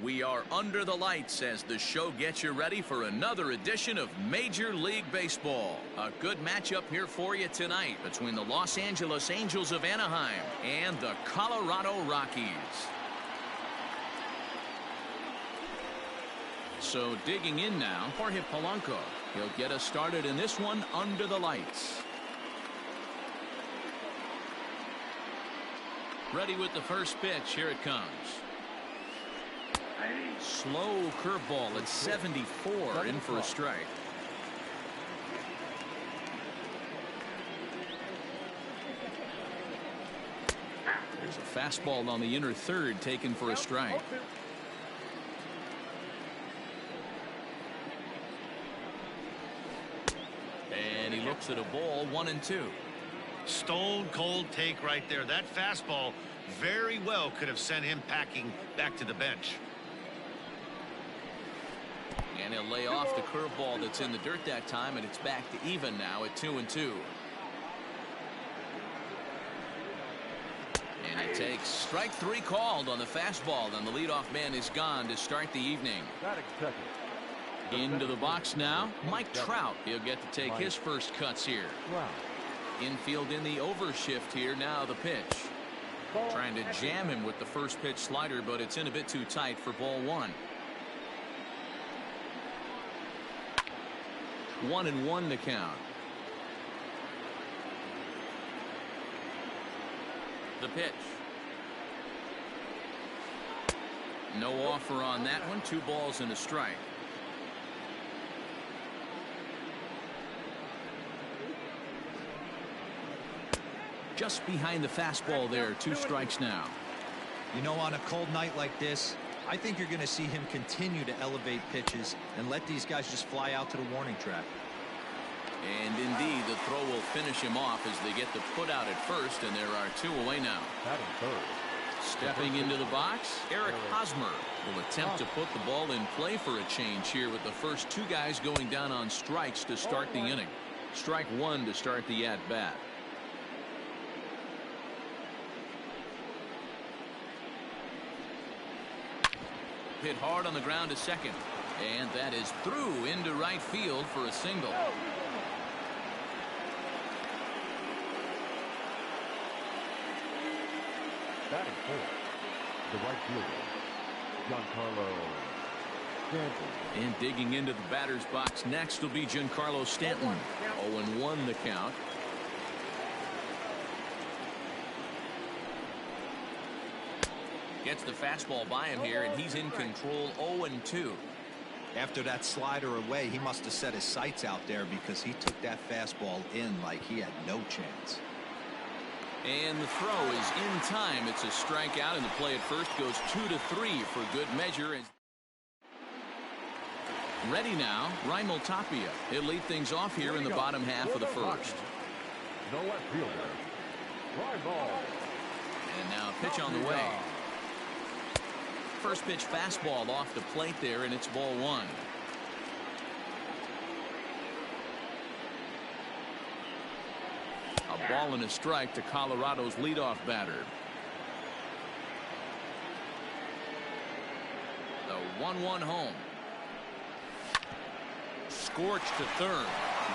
We are under the lights as the show gets you ready for another edition of Major League Baseball. A good matchup here for you tonight between the Los Angeles Angels of Anaheim and the Colorado Rockies. So digging in now, Jorge Polanco. He'll get us started in this one under the lights. Ready with the first pitch. Here it comes. Slow curveball at 74, in for a strike. There's a fastball on the inner third taken for a strike. And he looks at a ball, 1-2. Stone cold take right there. That fastball very well could have sent him packing back to the bench. And he'll lay off the curveball that's in the dirt that time, and it's back to even now at 2-2. And he takes strike three called on the fastball, and the leadoff man is gone to start the evening. Into the box now, Mike Trout. He'll get to take his first cuts here. Infield in the overshift here. Now the pitch. Trying to jam him with the first pitch slider, but it's in a bit too tight for ball one. 1-1 the count. The pitch. No offer on that one. 2 balls and a strike. Just behind the fastball there. 2 strikes now. You know, on a cold night like this, I think you're going to see him continue to elevate pitches and let these guys just fly out to the warning track. And indeed, the throw will finish him off as they get the put out at first, and there are 2 away now. Stepping into the box, Eric Hosmer will attempt to put the ball in play for a change here with the first 2 guys going down on strikes to start the inning. Strike 1 to start the at-bat. Hit hard on the ground to second, and that is through into right field for a single. Batting fourth, the right fielder, Giancarlo Stanton. And digging into the batter's box next will be Giancarlo Stanton. 0-1 the count. Gets the fastball by him here, and he's in control. 0-2. After that slider away, he must have set his sights out there because he took that fastball in like he had no chance. And the throw is in time. It's a strikeout, and the play at first goes 2-3 for good measure. Ready now, Raimel Tapia. He'll lead things off here in the bottom half of the first. The left fielder, Raimel. And now a pitch on the way. First pitch fastball off the plate there, and it's ball 1. A ball and a strike to Colorado's leadoff batter. The 1-1 home. Scorched to third.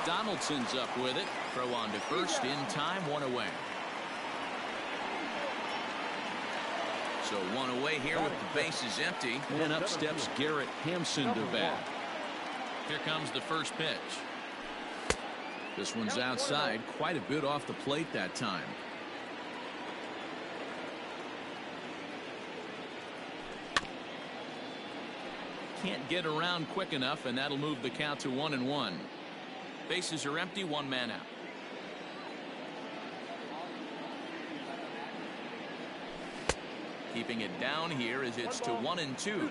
Donaldson's up with it. Throw on to first in time. 1 away. So 1 away here with the bases empty. And up steps Garrett Hampson to bat. Here comes the first pitch. This one's outside, quite a bit off the plate that time. Can't get around quick enough, and that'll move the count to 1-1. Bases are empty, 1 man out. Keeping it down here as it's to 1-2.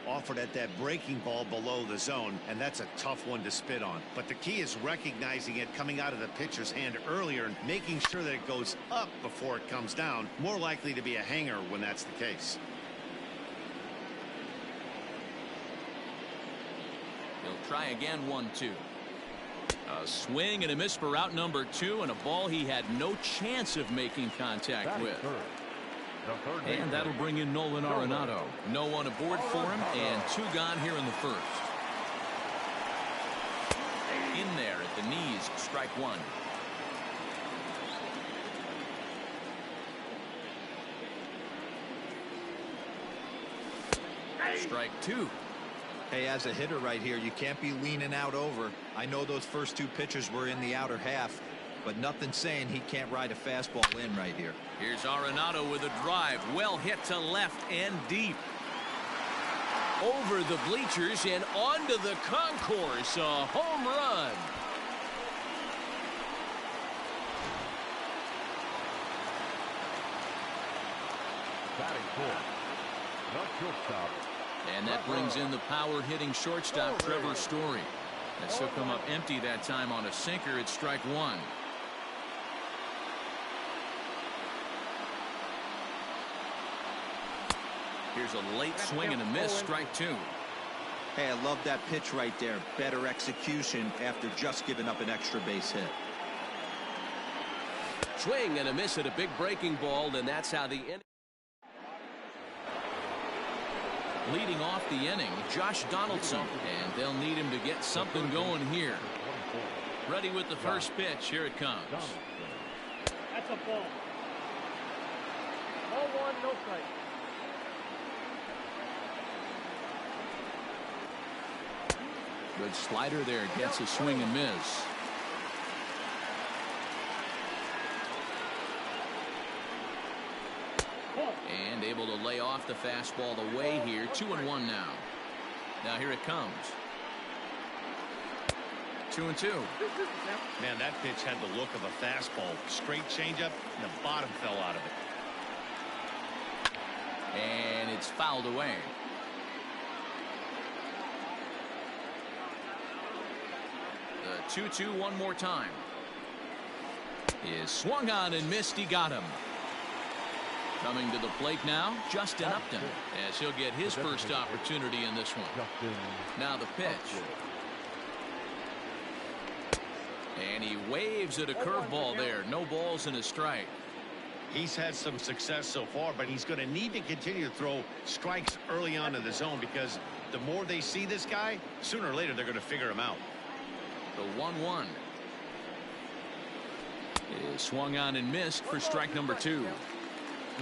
Offered at that breaking ball below the zone, and that's a tough one to spit on. But the key is recognizing it coming out of the pitcher's hand earlier and making sure that it goes up before it comes down. More likely to be a hanger when that's the case. He'll try again. 1-2. A swing and a miss for out number 2, and a ball he had no chance of making contact with. And that'll bring in Nolan Arenado. No one aboard for him, and 2 gone here in the first. In there at the knees, strike 1. Strike 2. Hey, as a hitter right here, you can't be leaning out over. I know those first 2 pitches were in the outer half, but nothing saying he can't ride a fastball in right here. Here's Arenado with a drive. Well hit to left and deep. Over the bleachers and onto the concourse. A home run. Batting 4th, the shortstop. And that brings in the power-hitting shortstop, Trevor Story. As he'll come up empty that time on a sinker. It's strike 1. Here's a late swing and a miss, strike 2. Hey, I love that pitch right there. Better execution after just giving up an extra base hit. Swing and a miss at a big breaking ball, and that's how the inning. Leading off the inning, Josh Donaldson, and they'll need him to get something going here. Ready with the first pitch. Here it comes. That's a ball. Ball 1, no strike. Good slider there, gets a swing and miss. And able to lay off the fastball away here. 2-1 now. Now here it comes. 2-2. Man, that pitch had the look of a fastball. Straight changeup, and the bottom fell out of it. And it's fouled away. The 2-2 one more time. Is swung on and missed. He got him. Coming to the plate now, Justin Upton, as he'll get his first opportunity in this one. Now the pitch. And he waves at a curveball there. No balls and a strike. He's had some success so far, but he's going to need to continue to throw strikes early on in the zone, because the more they see this guy, sooner or later they're going to figure him out. The 1-1 is swung on and missed for strike number 2.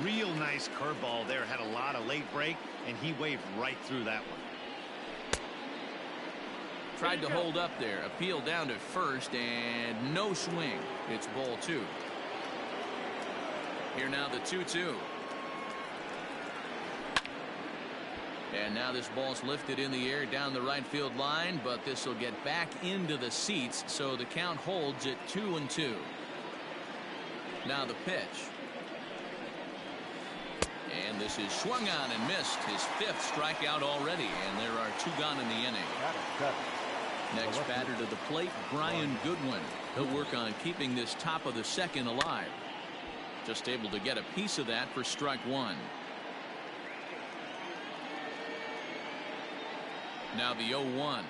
Real nice curveball there. Had a lot of late break, and he waved right through that one. Tried to hold up there. Appeal down to first, and no swing. It's ball 2. Here now the 2-2. And now this ball's lifted in the air down the right field line, but this will get back into the seats, so the count holds at 2-2. Now the pitch. And this is swung on and missed. His 5th strikeout already, and there are 2 gone in the inning. Next batter to the plate, Brian Goodwin. He'll work on keeping this top of the 2nd alive. Just able to get a piece of that for strike 1. Now the 0-1.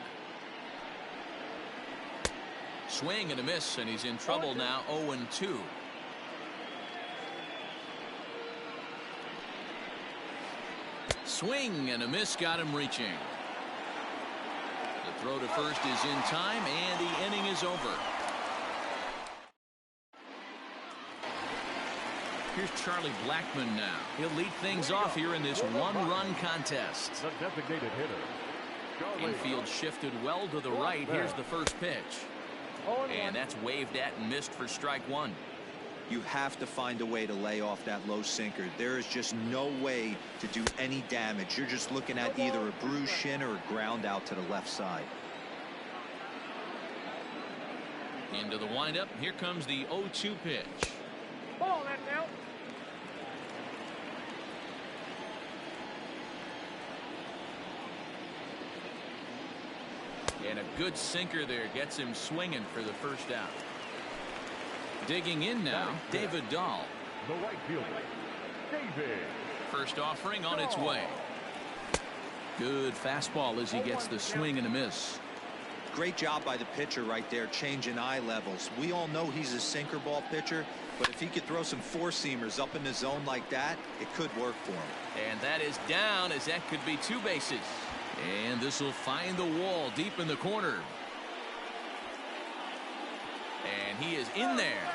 Swing and a miss, and he's in trouble now. 0-2. Swing and a miss, got him reaching. The throw to first is in time, and the inning is over. Here's Charlie Blackmon now. He'll lead things off here in this 1-run contest. The designated hitter. Infield shifted well to the right. Here's the first pitch. And that's waved at and missed for strike 1. You have to find a way to lay off that low sinker. There is just no way to do any damage. You're just looking at either a bruised shin or a ground out to the left side. Into the windup. Here comes the 0-2 pitch. Ball, that's out. And a good sinker there gets him swinging for the first out. Digging in now, David Dahl. The right fielder, David. First offering on its way. Good fastball as he gets the swing and a miss. Great job by the pitcher right there, changing eye levels. We all know he's a sinker ball pitcher, but if he could throw some four-seamers up in the zone like that, it could work for him. And that is down, as that could be 2 bases. And this will find the wall deep in the corner. And he is in there.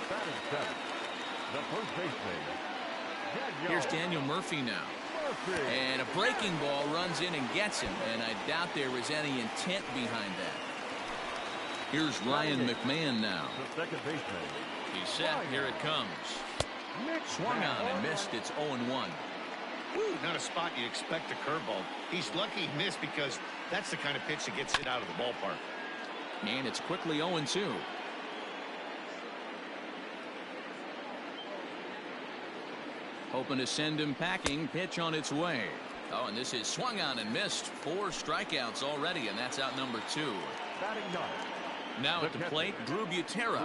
Batting seventh, the first baseman. Here's Daniel Murphy now. And a breaking ball runs in and gets him. And I doubt there was any intent behind that. Here's Ryan McMahon now. The second baseman. He's set. Here it comes. Swung on and missed. It's 0-1. Woo, not a spot you expect a curveball. He's lucky he missed because that's the kind of pitch that gets hit out of the ballpark. And it's quickly 0-2. Hoping to send him packing. Pitch on its way. Oh, and this is swung on and missed. 4 strikeouts already, and that's out number 2. Batting ninth. Now at the plate, Drew Butera.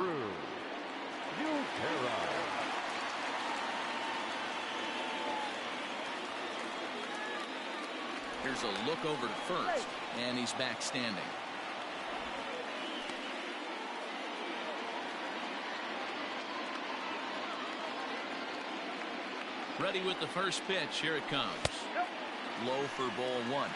Here's a look over to first, and he's back standing. Ready with the first pitch. Here it comes. Low for ball 1.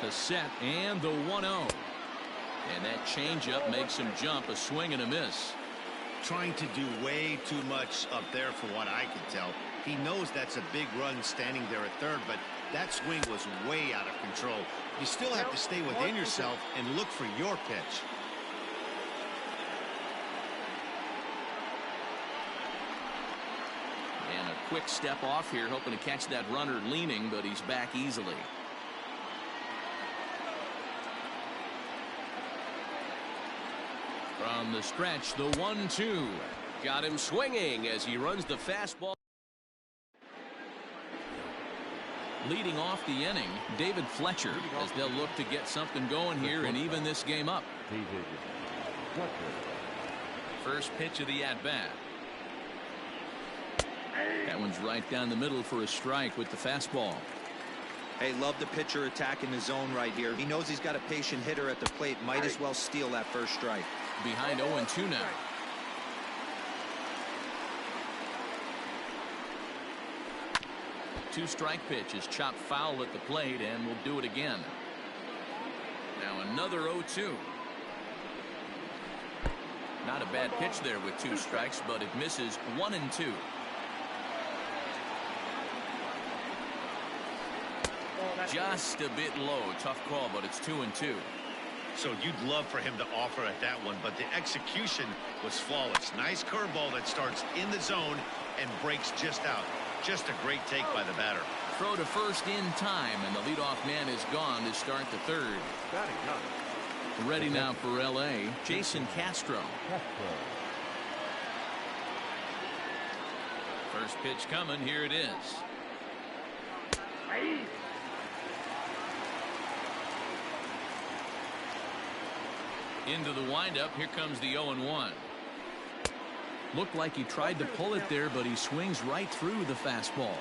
The set and the 1-0. And that changeup makes him jump. A swing and a miss. Trying to do way too much up there for what I can tell. He knows that's a big run standing there at third, but that swing was way out of control. You still have to stay within yourself and look for your pitch. And a quick step off here, hoping to catch that runner leaning, but he's back easily. From the stretch, the 1-2. Got him swinging as he runs the fastball. Leading off the inning, David Fletcher, as they'll look to get something going here and even this game up. First pitch of the at-bat. That one's right down the middle for a strike with the fastball. Hey, love the pitcher attacking the zone right here. He knows he's got a patient hitter at the plate. Might as well steal that first strike. Behind 0-2 now. Two-strike pitch is chopped foul at the plate, and we'll do it again. Now another 0-2. Not a bad pitch there with 2 strikes, but it misses 1-2. Just a bit low. Tough call, but it's 2-2. So you'd love for him to offer at that one, but the execution was flawless. Nice curveball that starts in the zone and breaks just out. Just a great take by the batter. Throw to first in time, and the leadoff man is gone to start the third. Ready now for L.A., Jason Castro. First pitch coming. Here it is. Into the windup. Here comes the 0-1. Looked like he tried to pull it there, but he swings right through the fastball.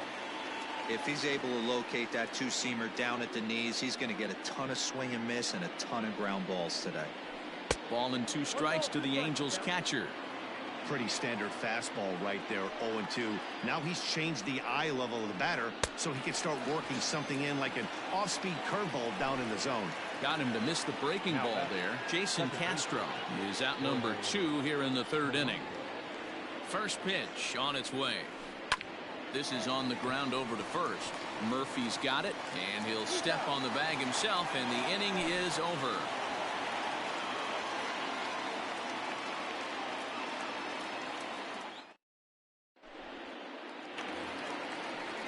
If he's able to locate that 2-seamer down at the knees, he's going to get a ton of swing and miss and a ton of ground balls today. Ball and 2 strikes to the Angels catcher. Pretty standard fastball right there, 0-2. Now he's changed the eye level of the batter so he can start working something in like an off-speed curveball down in the zone. Got him to miss the breaking ball there. Jason Castro is out number 2 here in the third inning. First pitch on its way. This is on the ground over to first. Murphy's got it, and he'll step on the bag himself, and the inning is over.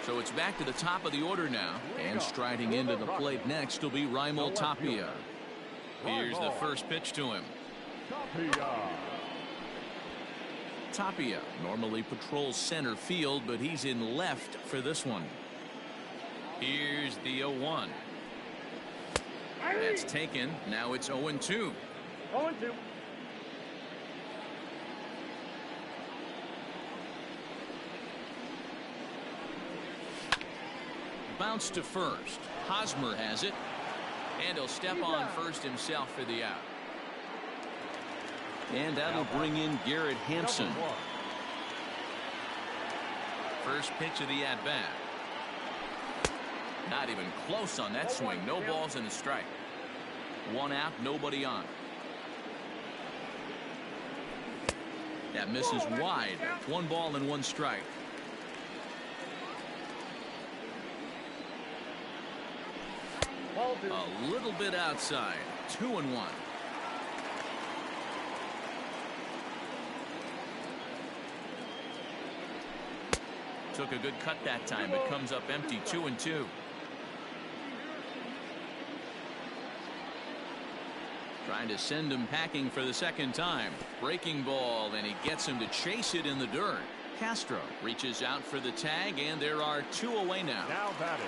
So it's back to the top of the order now, and striding into the plate next will be Raimel Tapia. Here's the first pitch to him. Tapia normally patrols center field, but he's in left for this one. Here's the 0-1. That's taken. Now it's 0-2. 0-2. Bounce to first. Hosmer has it. And he'll step on first himself for the out. And that'll bring in Garrett Hampson. First pitch of the at-bat. Not even close on that swing. No balls and a strike. One out, nobody on. That misses wide. 1 ball and 1 strike. A little bit outside. 2-1. Took a good cut that time, but comes up empty. 2-2. Trying to send him packing for the second time. Breaking ball, and he gets him to chase it in the dirt. Castro reaches out for the tag, and there are 2 away now. Now batting.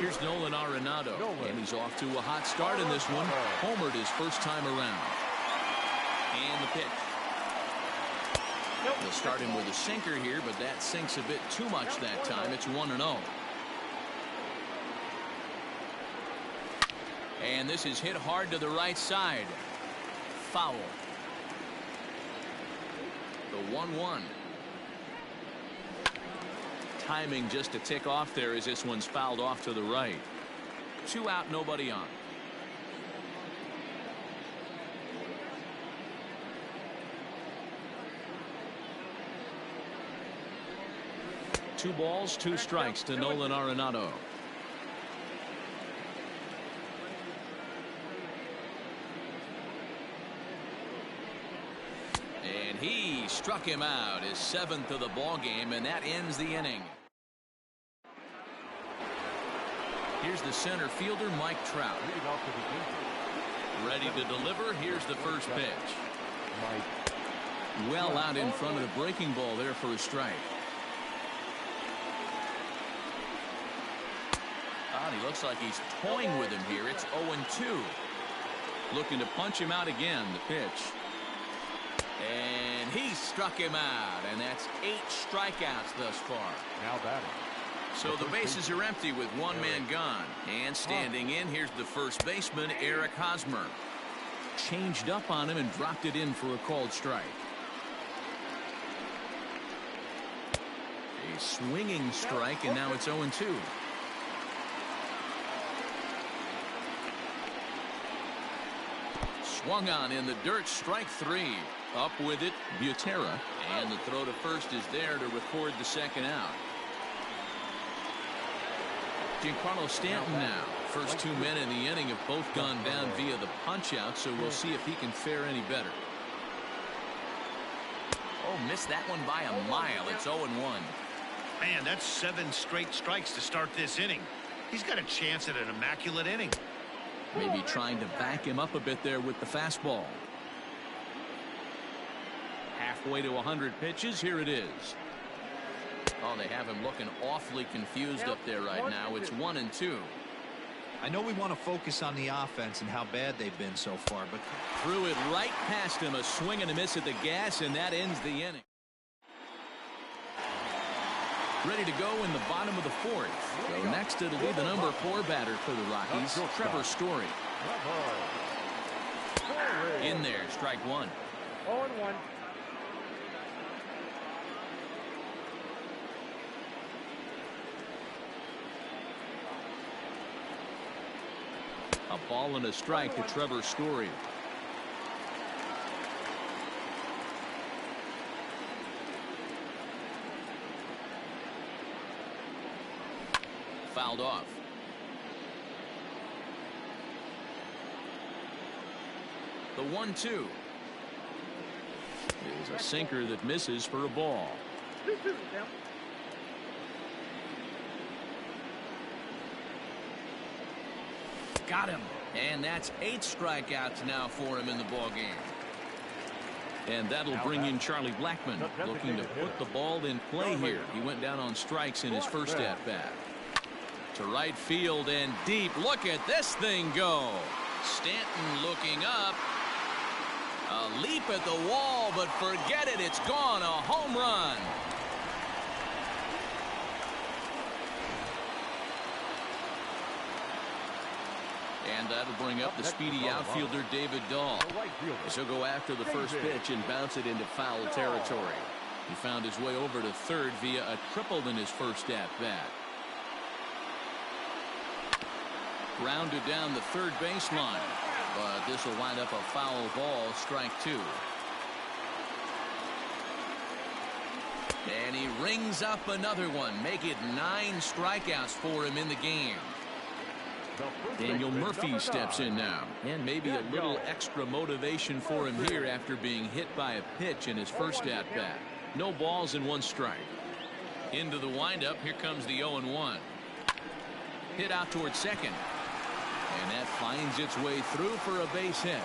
Here's Nolan Arenado, and he's off to a hot start in this one. Homered his first time around. And the pitch. They'll start him with a sinker here, but that sinks a bit too much that time. It's 1-0. And this is hit hard to the right side. Foul. The 1-1. Timing just a tick off there as this one's fouled off to the right. 2 out, nobody on. Two balls, 2 strikes to Nolan Arenado. And he struck him out, his 7th of the ball game, and that ends the inning. Here's the center fielder, Mike Trout. Ready to deliver. Here's the first pitch. Well out in front of the breaking ball there for a strike. He looks like he's toying with him here. It's 0-2. Looking to punch him out again. The pitch. And he struck him out. And that's 8 strikeouts thus far. Now batting. So the bases are empty with 1 man gone. And standing in, here's the first baseman, Eric Hosmer. Changed up on him and dropped it in for a called strike. A swinging strike, and now it's 0-2. Swung on in the dirt, strike 3. Up with it, Butera. And the throw to first is there to record the second out. Giancarlo Stanton now. First 2 men in the inning have both gone down via the punch out, so we'll see if he can fare any better. Oh, missed that one by a mile. It's 0-1. Man, that's 7 straight strikes to start this inning. He's got a chance at an immaculate inning. Maybe trying to back him up a bit there with the fastball. Halfway to 100 pitches. Here it is. Oh, they have him looking awfully confused up there right now. It's 1-2. I know we want to focus on the offense and how bad they've been so far, but threw it right past him. A swing and a miss at the gas, and that ends the inning. Ready to go in the bottom of the 4th. So next it'll be the number 4 batter for the Rockies, Trevor Story. In there, strike 1. 0-1. A ball and a strike to Trevor Story. Fouled off. The 1-2 is a sinker that misses for a ball. Got him. And that's 8 strikeouts now for him in the ball game. And that'll bring in Charlie Blackmon, looking to put the ball in play here. He went down on strikes in his first at-bat. To right field and deep. Look at this thing go. Stanton looking up. A leap at the wall, but forget it. It's gone. A home run. And that'll bring up the speedy outfielder David Dahl. As he'll go after the first pitch and bounce it into foul territory. He found his way over to third via a triple in his first at-bat. Grounded down the third baseline. But this will wind up a foul ball, strike two. And he rings up another one. Make it 9 strikeouts for him in the game. Daniel Murphy steps in now. And maybe a little extra motivation for him here after being hit by a pitch in his first at-bat. No balls and 1 strike. Into the windup. Here comes the 0-1. Hit out towards second. And that finds its way through for a base hit.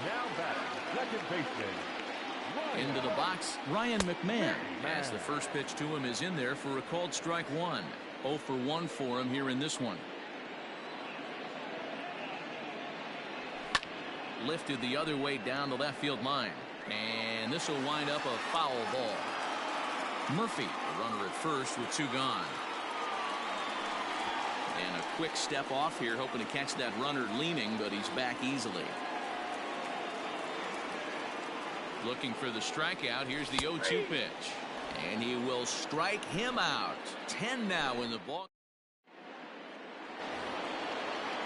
Now back, second baseman. Into the box, Ryan McMahon. As the first pitch to him is in there for a called strike 1. 0 for 1 for him here in this one. Lifted the other way down the left field line. And this will wind up a foul ball. Murphy, the runner at first with 2 gone. And a quick step off here, hoping to catch that runner leaning, but he's back easily. Looking for the strikeout. Here's the 0-2 pitch. And he will strike him out. 10 now in the ball.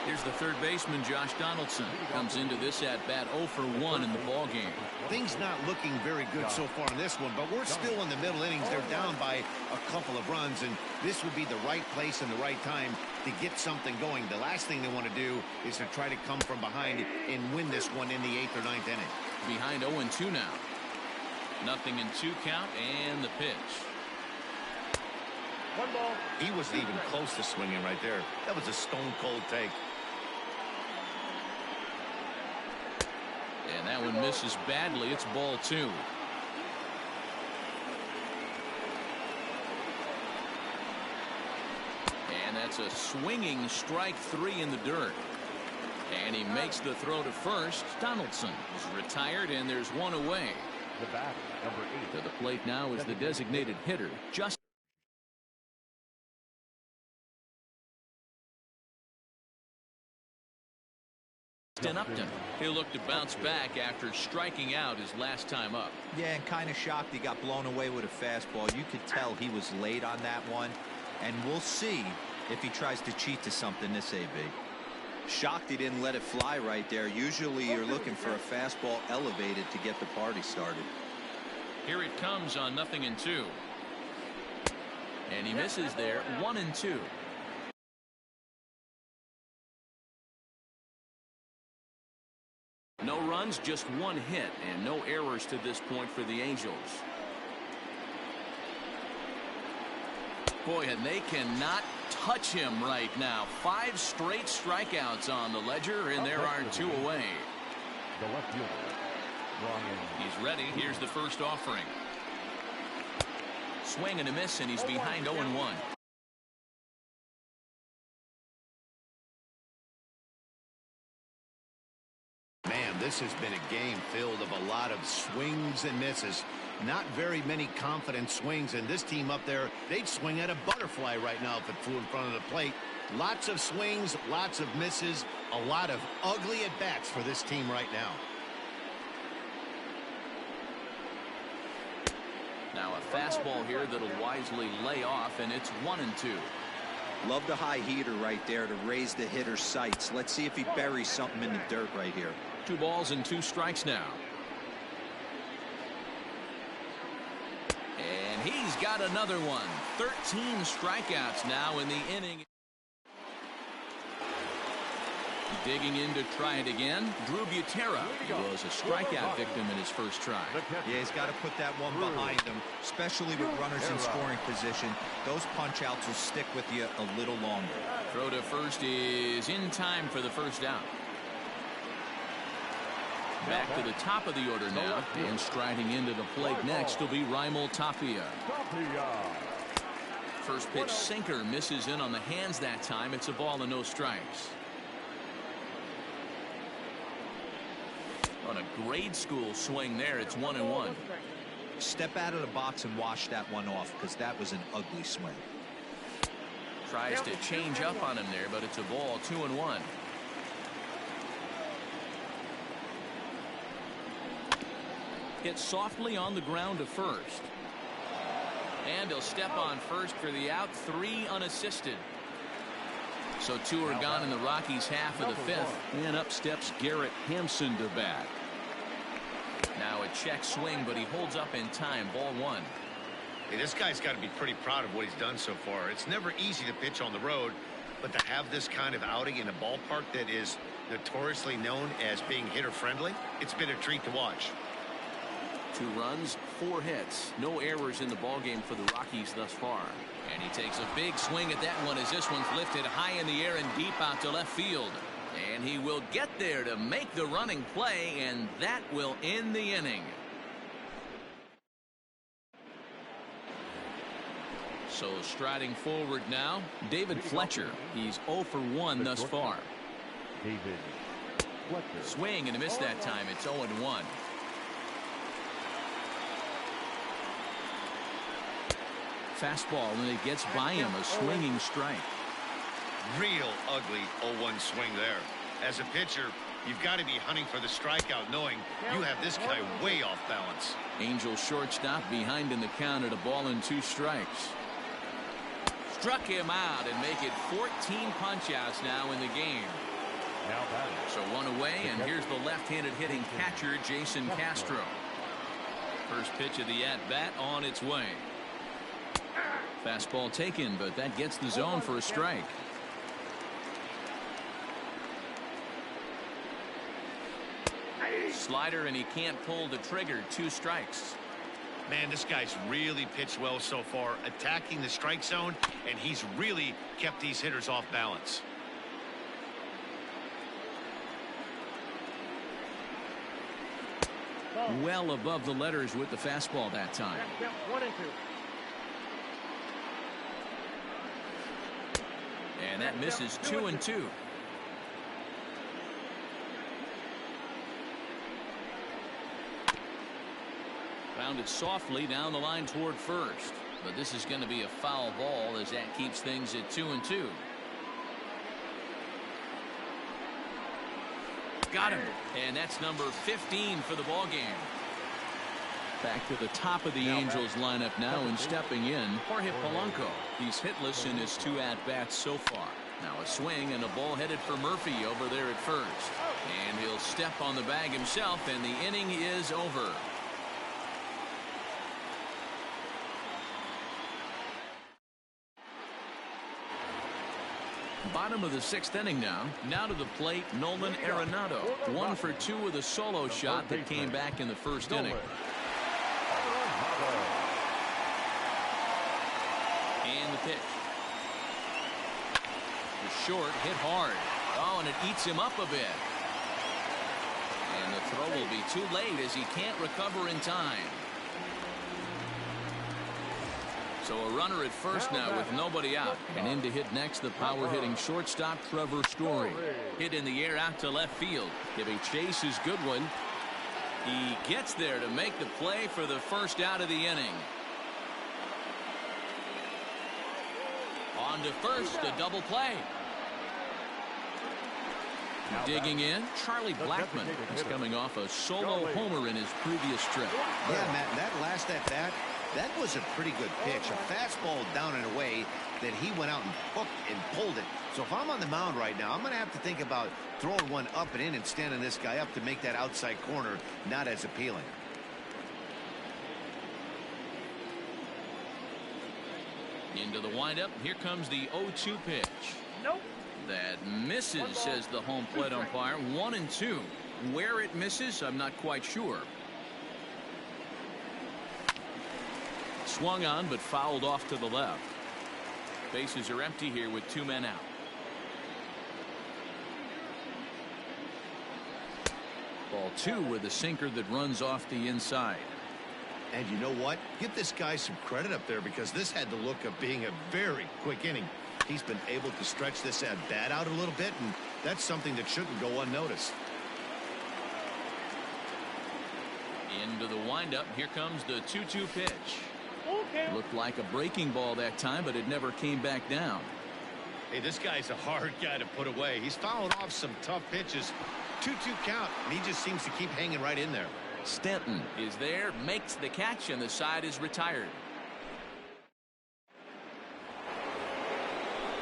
Here's the third baseman, Josh Donaldson. Comes into this at-bat 0 for 1 in the ball game. Things not looking very good so far in this one, but we're still in the middle innings. They're down by a couple of runs, and this would be the right place and the right time to get something going. The last thing they want to do is to try to come from behind and win this one in the 8th or 9th inning. Behind 0-2 now. 0-2 count, and the pitch. 1 ball. He wasn't even close to swinging right there. That was a stone-cold take. And that one misses badly. It's ball 2. And that's a swinging strike 3 in the dirt. And he makes the throw to first. Donaldson is retired, and there's 1 away. The bat, number 8. To the plate now is the designated hitter, Justin Upton. He'll look to bounce back after striking out his last time up. Yeah, and kind of shocked he got blown away with a fastball. You could tell he was late on that one, and we'll see if he tries to cheat to something this AB. Shocked he didn't let it fly right there. Usually you're looking for a fastball elevated to get the party started. Here it comes on 0-2. And he misses there. 1-2. No runs, just 1 hit, and no errors to this point for the Angels. Boy, and they cannot touch him right now. 5 straight strikeouts on the ledger, and there are 2 away. The left fielder. He's ready. Here's the first offering. Swing and a miss, and he's behind 0-1. Man, this has been a game filled of a lot of swings and misses. Not very many confident swings, and this team up there, they'd swing at a butterfly right now if it flew in front of the plate. Lots of swings, lots of misses, a lot of ugly at-bats for this team right now. Now a fastball here that'll wisely lay off, and it's 1-2. Love the high heater right there to raise the hitter's sights. Let's see if he buries something in the dirt right here. 2 balls and 2 strikes now. And he's got another one. 13 strikeouts now in the inning. Digging in to try it again, Drew Butera. He was a strikeout victim in his first try. Yeah, he's got to put that one behind him, especially with runners in scoring position. Those punch-outs will stick with you a little longer. Throw to first is in time for the first out. Back to the top of the order now, and striding into the plate next will be Raimel Tapia. First pitch sinker misses in on the hands that time. It's a ball and no strikes. On a grade school swing there, it's 1-1. Step out of the box and wash that one off, because that was an ugly swing. Tries to change up on him there, but it's a ball. 2-1. Hit softly on the ground to first. And he'll step on first for the out. 3 unassisted. So 2 are gone in the Rockies' half of the 5th. And up steps Garrett Hampson to bat. Now a check swing, but he holds up in time. Ball 1. Hey, this guy's got to be pretty proud of what he's done so far. It's never easy to pitch on the road, but to have this kind of outing in a ballpark that is notoriously known as being hitter-friendly, it's been a treat to watch. 2 runs, 4 hits. No errors in the ballgame for the Rockies thus far. And he takes a big swing at that one as this one's lifted high in the air and deep out to left field. And he will get there to make the running play, and that will end the inning. So striding forward now, David Fletcher. He's 0 for 1 thus far. David Fletcher. Swing and a miss that time. It's 0-1. Fastball, and it gets by him. A swinging strike. Real ugly 0-1 swing there. As a pitcher, you've got to be hunting for the strikeout, knowing you have this guy way off balance. Angels shortstop behind in the count at 1-2 strikes. Struck him out and make it 14 punch-outs now in the game. Now batting. So 1 away, and here's the left-handed hitting catcher, Jason Castro. First pitch of the at-bat on its way. Fastball taken, but that gets the zone for a strike. Slider, and he can't pull the trigger. 2 strikes. Man, this guy's really pitched well so far, attacking the strike zone, and he's really kept these hitters off balance. Well above the letters with the fastball that time. 1-2. And that misses 2-2. Rounded softly down the line toward first. But this is going to be a foul ball as that keeps things at 2-2. Got him. And that's number 15 for the ball game. Back to the top of the Angels lineup now, and stepping in, Jorge Polanco. He's hitless in his 2 at-bats so far. Now a swing and a ball headed for Murphy over there at first. And he'll step on the bag himself, and the inning is over. Bottom of the 6th inning now. Now to the plate, Nolan Arenado. 1 for 2 with a solo shot that came back in the first inning. And the pitch. The short hit hard. Oh, and it eats him up a bit. And the throw will be too late as he can't recover in time. So a runner at first now with nobody out. And in to hit next, the power-hitting shortstop, Trevor Story. Hit in the air out to left field. Giving Chase his good one. He gets there to make the play for the first out of the inning. On to first, a double play. Digging in, Charlie Blackmon is coming off a solo homer in his previous trip. Yeah, Matt, that last at-bat, that was a pretty good pitch. A fastball down and away that he went out and hooked and pulled it. So if I'm on the mound right now, I'm going to have to think about throwing one up and in and standing this guy up to make that outside corner not as appealing. Into the windup. Here comes the 0-2 pitch. Nope. That misses, says the home plate umpire. 1-2. Where it misses, I'm not quite sure. Swung on, but fouled off to the left. Bases are empty here with 2 men out. Ball 2 with a sinker that runs off the inside. And you know what? Give this guy some credit up there because this had the look of being a very quick inning. He's been able to stretch this at bat out a little bit, and that's something that shouldn't go unnoticed. Into the windup. Here comes the 2-2 pitch. Okay. Looked like a breaking ball that time, but it never came back down. Hey, this guy's a hard guy to put away. He's fouled off some tough pitches. 2-2 count, and he just seems to keep hanging right in there. Stanton is there, makes the catch, and the side is retired.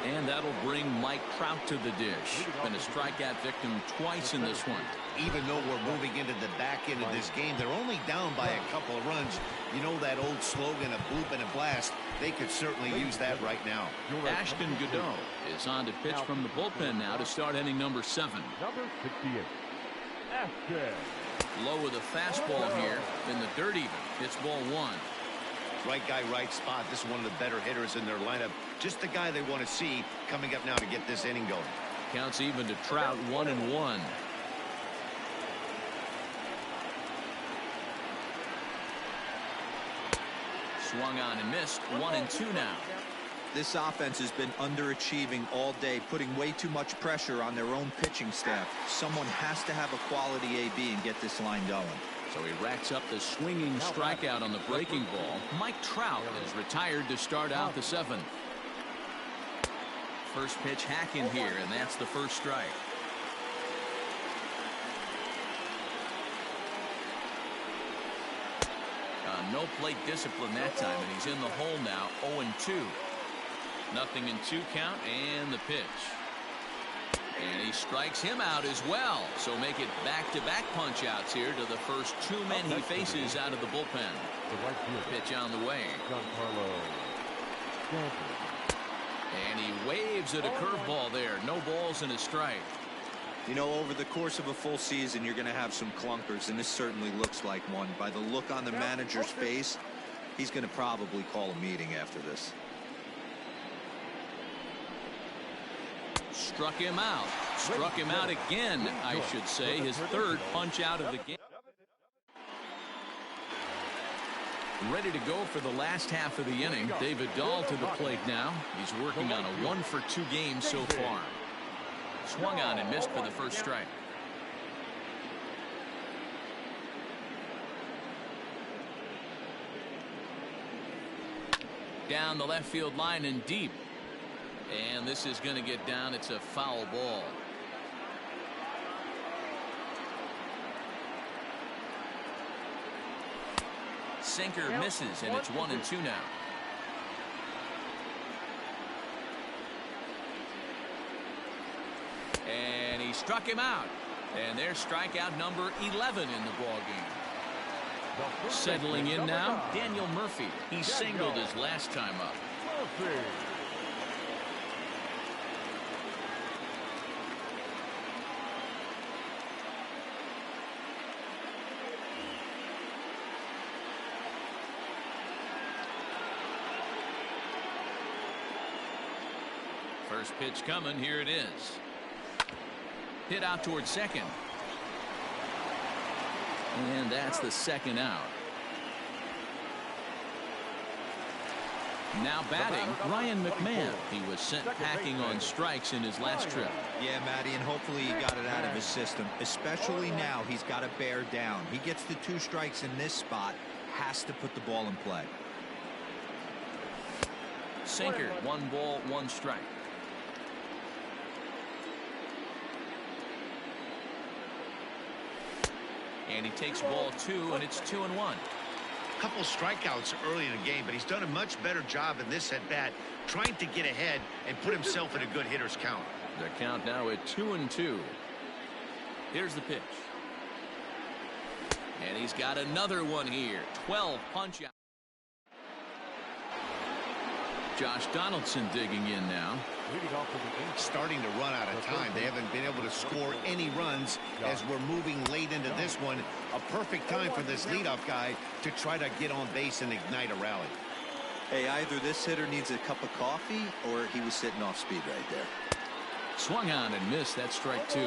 And that'll bring Mike Trout to the dish. Been a strikeout victim twice in this one. Even though we're moving into the back end of this game, they're only down by a couple of runs. You know that old slogan, a bloop and a blast. They could certainly use that right now. Ashton Godot is on to pitch from the bullpen now to start inning number 7. Number 68. Ashton. Low with a fastball here in the dirt even. It's ball 1. Right guy, right spot. This is one of the better hitters in their lineup. Just the guy they want to see coming up now to get this inning going. Counts even to Trout, 1-1. Swung on and missed, 1-2 now. This offense has been underachieving all day, putting way too much pressure on their own pitching staff. Someone has to have a quality AB and get this line going. So he racks up the swinging strikeout on the breaking ball. Mike Trout is retired to start out the 7th. First pitch hacking here, and that's the first strike. No plate discipline that time, and he's in the hole now, 0-2. Nothing in 2 count, and the pitch. And he strikes him out as well. So make it back-to-back punch-outs here to the first 2 men he faces out of the bullpen. Pitch on the way. And he waves at a curveball there. No balls and a strike. You know, over the course of a full season, you're going to have some clunkers, and this certainly looks like one. By the look on the manager's face, he's going to probably call a meeting after this. Struck him out. Struck him out again, I should say. His 3rd punch out of the game. Ready to go for the last half of the inning. David Dahl to the plate now. He's working on a 1-for-2 game so far. Swung on and missed for the first strike. Down the left field line and deep. And this is going to get down. It's a foul ball. Sinker misses, and it's 1-2 now. And he struck him out. And there's strikeout number 11 in the ballgame. Settling in now, Daniel Murphy. He singled his last time up. First pitch coming. Here it is. Hit out towards second. And that's the second out. Now batting, Ryan McMahon. He was sent packing on strikes in his last trip. Yeah, Matty, and hopefully he got it out of his system. Especially now, he's got to bear down. He gets the 2 strikes in this spot, has to put the ball in play. Sinker, 1 ball, 1 strike. And he takes ball 2, and it's 2-1. Couple strikeouts early in the game, but he's done a much better job in this at bat, trying to get ahead and put himself in a good hitter's count. The count now at 2-2. Here's the pitch. And he's got another one here. 12 punch out. Josh Donaldson digging in now. Starting to run out of time. They haven't been able to score any runs as we're moving late into this one. A perfect time for this leadoff guy to try to get on base and ignite a rally. Hey, either this hitter needs a cup of coffee or he was sitting off speed right there. Swung on and missed. That strike 2.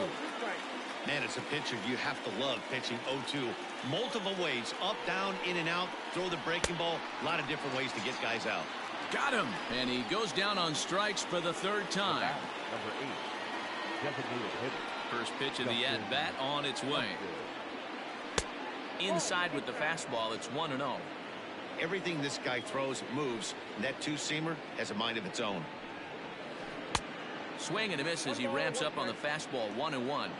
Man, as a pitcher, you have to love pitching 0-2. Multiple ways, up, down, in and out, throw the breaking ball. A lot of different ways to get guys out. Got him. And he goes down on strikes for the third time. Number 8, designated hitter. First pitch of the at-bat on its way. Inside with the fastball, it's 1-0. Everything this guy throws moves, and that two-seamer has a mind of its own. Swing and a miss as he ramps up on the fastball, 1-1.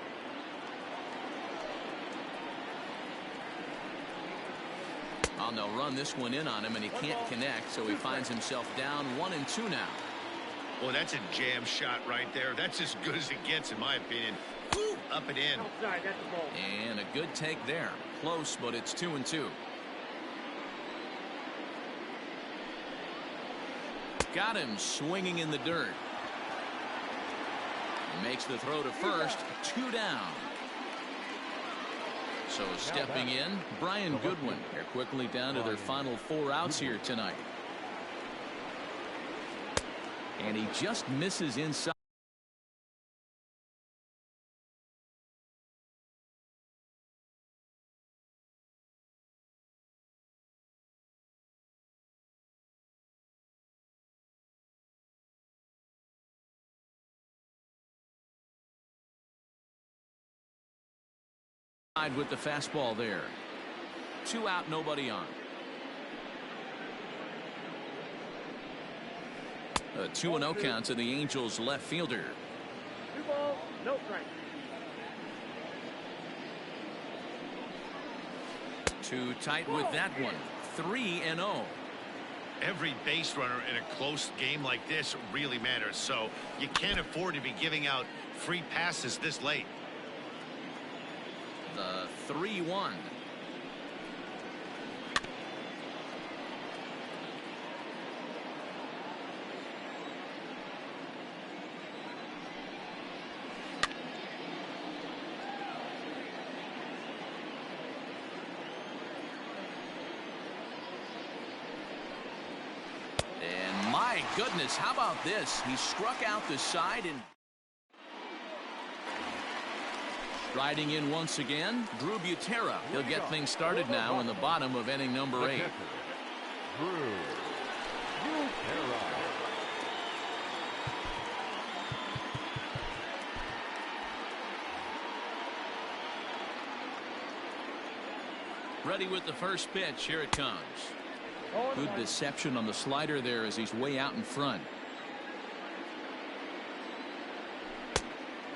And they'll run this one in on him, and he can't connect, so he finds himself down 1-2 now. Well, that's a jam shot right there. That's as good as it gets, in my opinion. Woo, up and in. Outside, that's a ball. And a good take there. Close, but it's 2-2. Got him swinging in the dirt. Makes the throw to first. 2 down. So stepping in, Brian Goodwin. They're quickly down to their final 4 outs here tonight. And he just misses inside. With the fastball there. 2 out, nobody on. A 2-0 count to the Angels left fielder. 2 balls, no strike. Too tight with that one. 3-0. Every base runner in a close game like this really matters, so you can't afford to be giving out free passes this late. The 3-1. And my goodness, how about this? He struck out the side and riding in once again, Drew Butera. He'll get things started now in the bottom of inning number 8. Drew Butera. Ready with the first pitch. Here it comes. Good deception on the slider there as he's way out in front.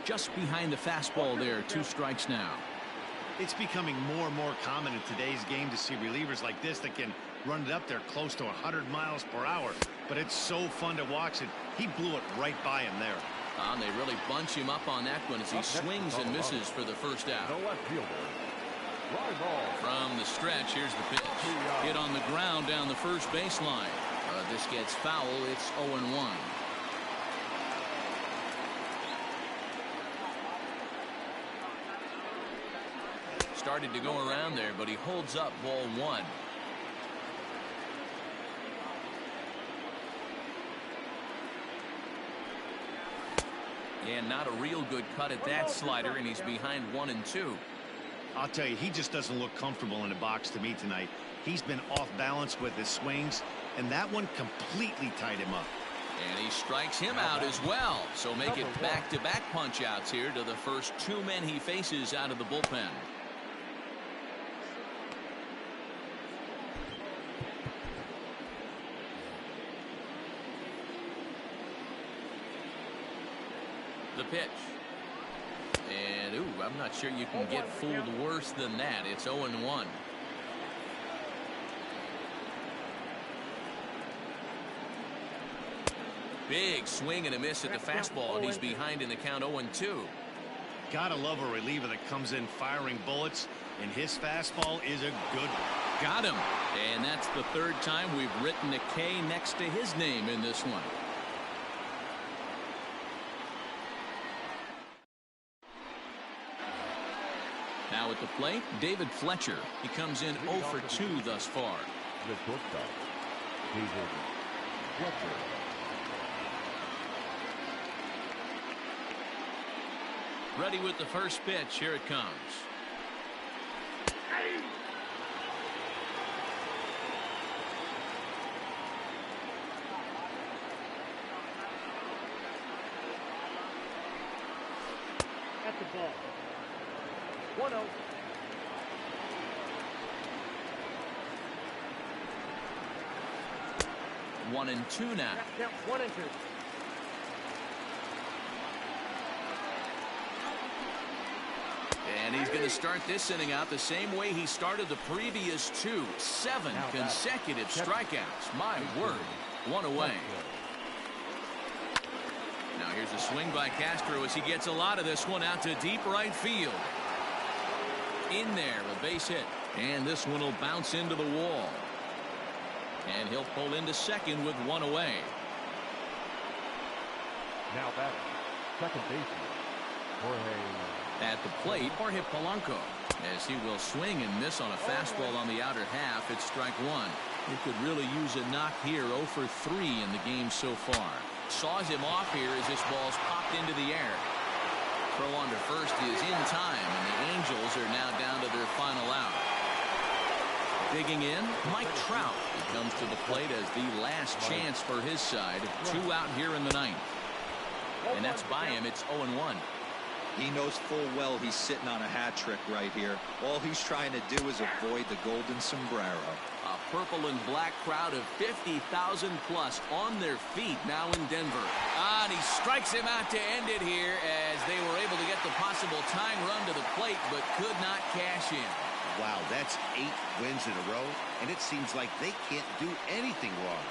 Just behind the fastball there. 2 strikes now. It's becoming more and more common in today's game to see relievers like this that can run it up there close to 100 miles per hour. But it's so fun to watch it. He blew it right by him there. And they really bunch him up on that one as he swings and misses for the first out. The left fielder. Fly ball. From the stretch, here's the pitch. Hit on the ground down the first baseline. This gets foul. It's 0-1. Started to go around there, but he holds up ball 1. And not a real good cut at that slider, and he's behind 1-2. I'll tell you, he just doesn't look comfortable in the box to me tonight. He's been off balance with his swings, and that one completely tied him up. And he strikes him out as well. So make it back-to-back punch-outs here to the first 2 men he faces out of the bullpen. The pitch. And, ooh, I'm not sure you can get fooled worse than that. It's 0-1. Big swing and a miss at the fastball, and he's behind in the count 0-2. Gotta love a reliever that comes in firing bullets, and his fastball is a good one. Got him. And that's the 3rd time we've written a K next to his name in this one. Now at the plate, David Fletcher. He comes in 0 for 2 thus far. The shortstop, David Fletcher. Ready with the first pitch. Here it comes. At the ball. 1-0. One and two now. Count 1 and 2. And he's going to start this inning out the same way he started the previous two. 7 consecutive strikeouts. My word. One away. Now here's a swing by Castro as he gets a lot of this one out to deep right field. In there, a base hit. And this one will bounce into the wall. And he'll pull into second with one away. Now back, second baseman, Jorge. At the plate, Jorge Polanco, as he will swing and miss on a fastball on the outer half. It's strike one. He could really use a knock here. 0 for 3 in the game so far. Saws him off here as this ball's popped into the air. Throw on to first is in time, and the Angels are now down to their final out. Digging in, Mike Trout. He comes to the plate as the last chance for his side. 2 out here in the ninth. And that's by him. It's 0-1. He knows full well he's sitting on a hat trick right here. All he's trying to do is avoid the golden sombrero. A purple and black crowd of 50,000 plus on their feet now in Denver. And he strikes him out to end it here as they were able to get the possible tying run to the plate but could not cash in. Wow, that's 8 wins in a row, and it seems like they can't do anything wrong.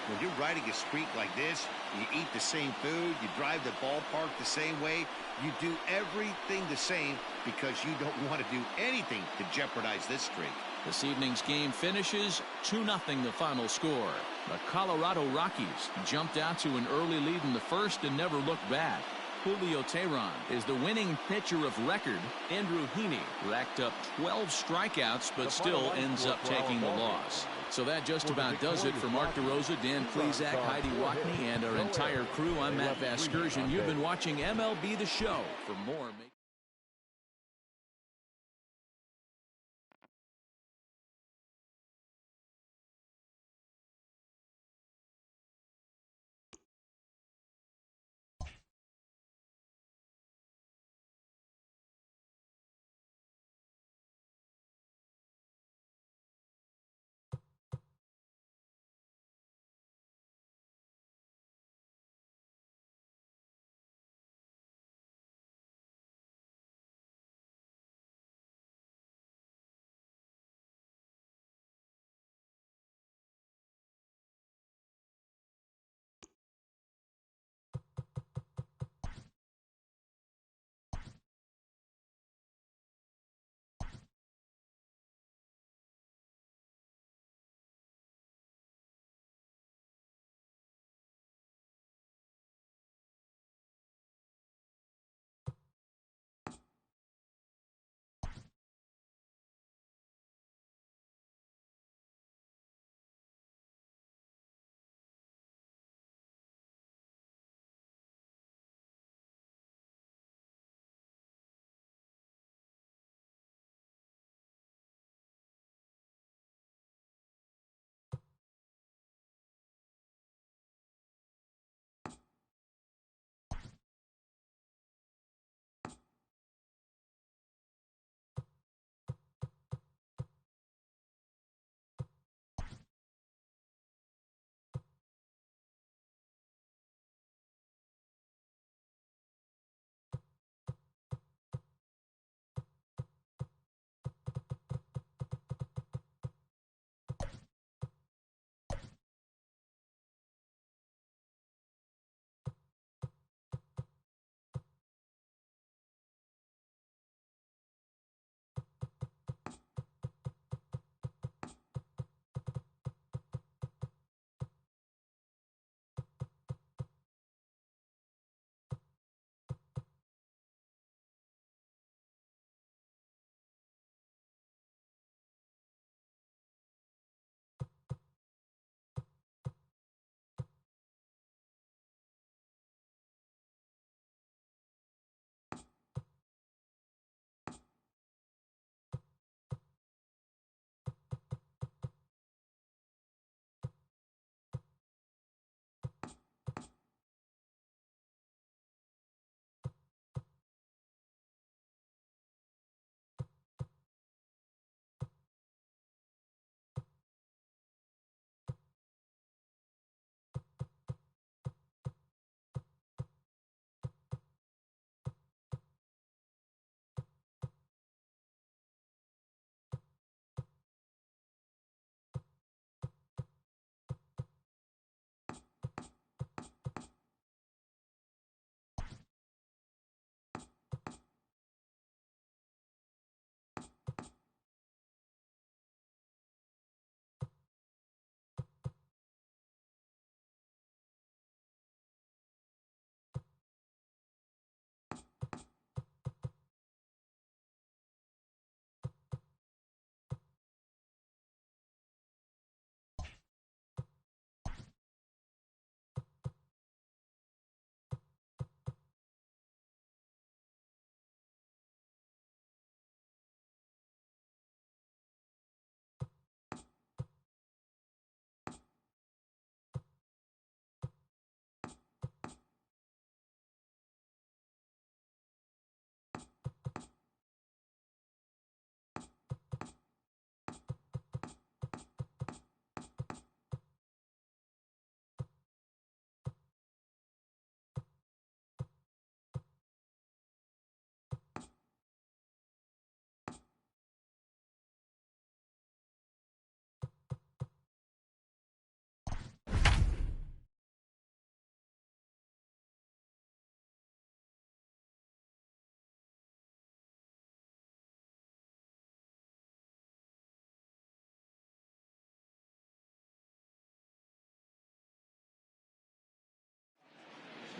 When you're riding a streak like this, you eat the same food, you drive the ballpark the same way, you do everything the same because you don't want to do anything to jeopardize this streak. This evening's game finishes 2-0 the final score. The Colorado Rockies jumped out to an early lead in the first and never looked back. Julio Teheran is the winning pitcher of record. Andrew Heaney racked up 12 strikeouts but still ends up taking the loss. So that just about does it for Mark DeRosa, Dan Plesac, Heidi Watney, and our entire crew. I'm Matt Vasgersian. You've been watching MLB The Show. For more,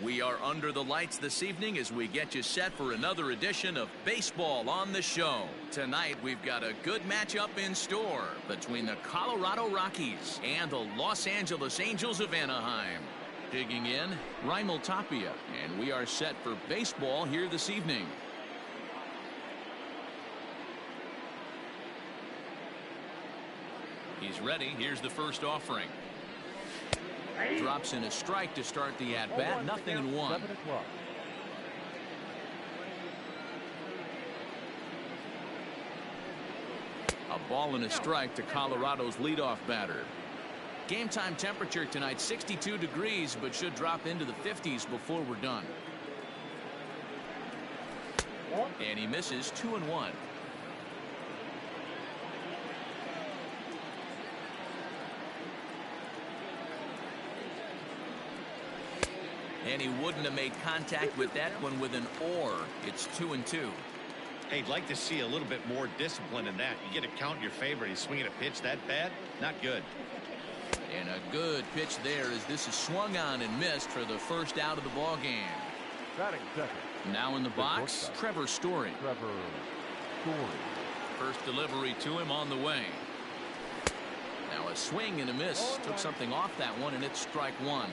We are under the lights this evening as we get you set for another edition of Baseball on the Show. Tonight, we've got a good matchup in store between the Colorado Rockies and the Los Angeles Angels of Anaheim. Digging in, Raimel Tapia, and we are set for baseball here this evening. He's ready. Here's the first offering. Drops in a strike to start the at-bat. 0-1. A ball and a strike to Colorado's leadoff batter. Game time temperature tonight 62 degrees, but should drop into the 50s before we're done. And he misses. 2-1. And he wouldn't have made contact with that one with an or. It's 2-2. Hey, I'd like to see a little bit more discipline in that. You get a count in your favor. He's swinging a pitch that bad? Not good. And a good pitch there as this is swung on and missed for the first out of the ball game. Batting second. Now in the box, Trevor Story. First delivery to him on the way. Now a swing and a miss. Took something off that one, and it's strike one.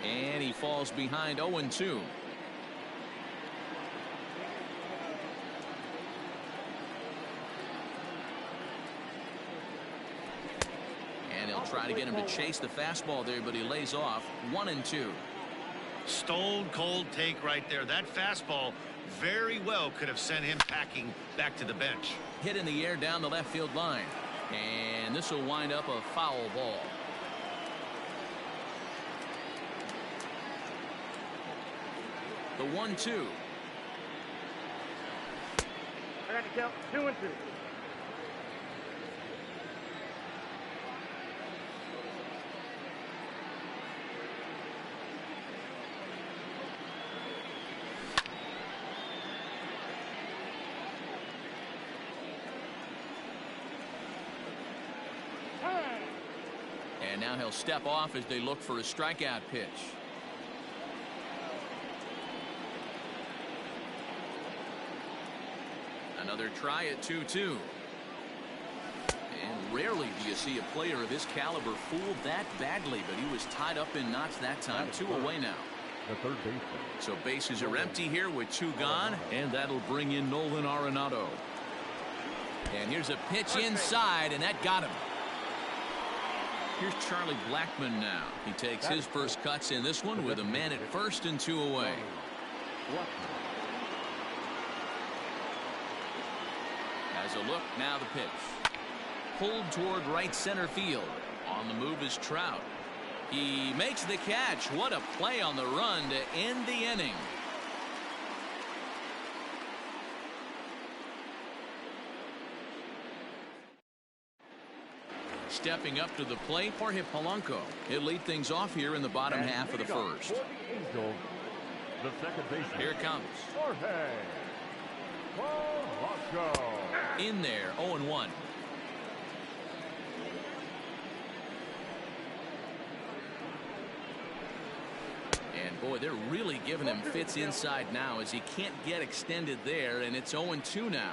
And he falls behind 0-2. And he'll try to get him to chase the fastball there, but he lays off. 1-2. Stone cold take right there. That fastball very well could have sent him packing back to the bench. Hit in the air down the left field line. And this will wind up a foul ball. The 1-2. I got to count 2-2. And now he'll step off as they look for a strikeout pitch. Another try at 2-2. And rarely do you see a player of his caliber fooled that badly, but he was tied up in knots that time. 2 away now. The third baseman. So bases are empty here with 2 gone, and that'll bring in Nolan Arenado. And here's a pitch inside, and that got him. Here's Charlie Blackmon now. He takes his first cuts in this one with a man at first and 2 away. As a look, now the pitch. Pulled toward right center field. On the move is Trout. He makes the catch. What a play on the run to end the inning. Stepping up to the plate, Jorge Polanco. He'll lead things off here in the bottom half of the first. For the Angels, the second baseman. Here it comes. Jorge Polanco. In there, 0-1. And boy, they're really giving him fits inside now as he can't get extended there, and it's 0-2 now.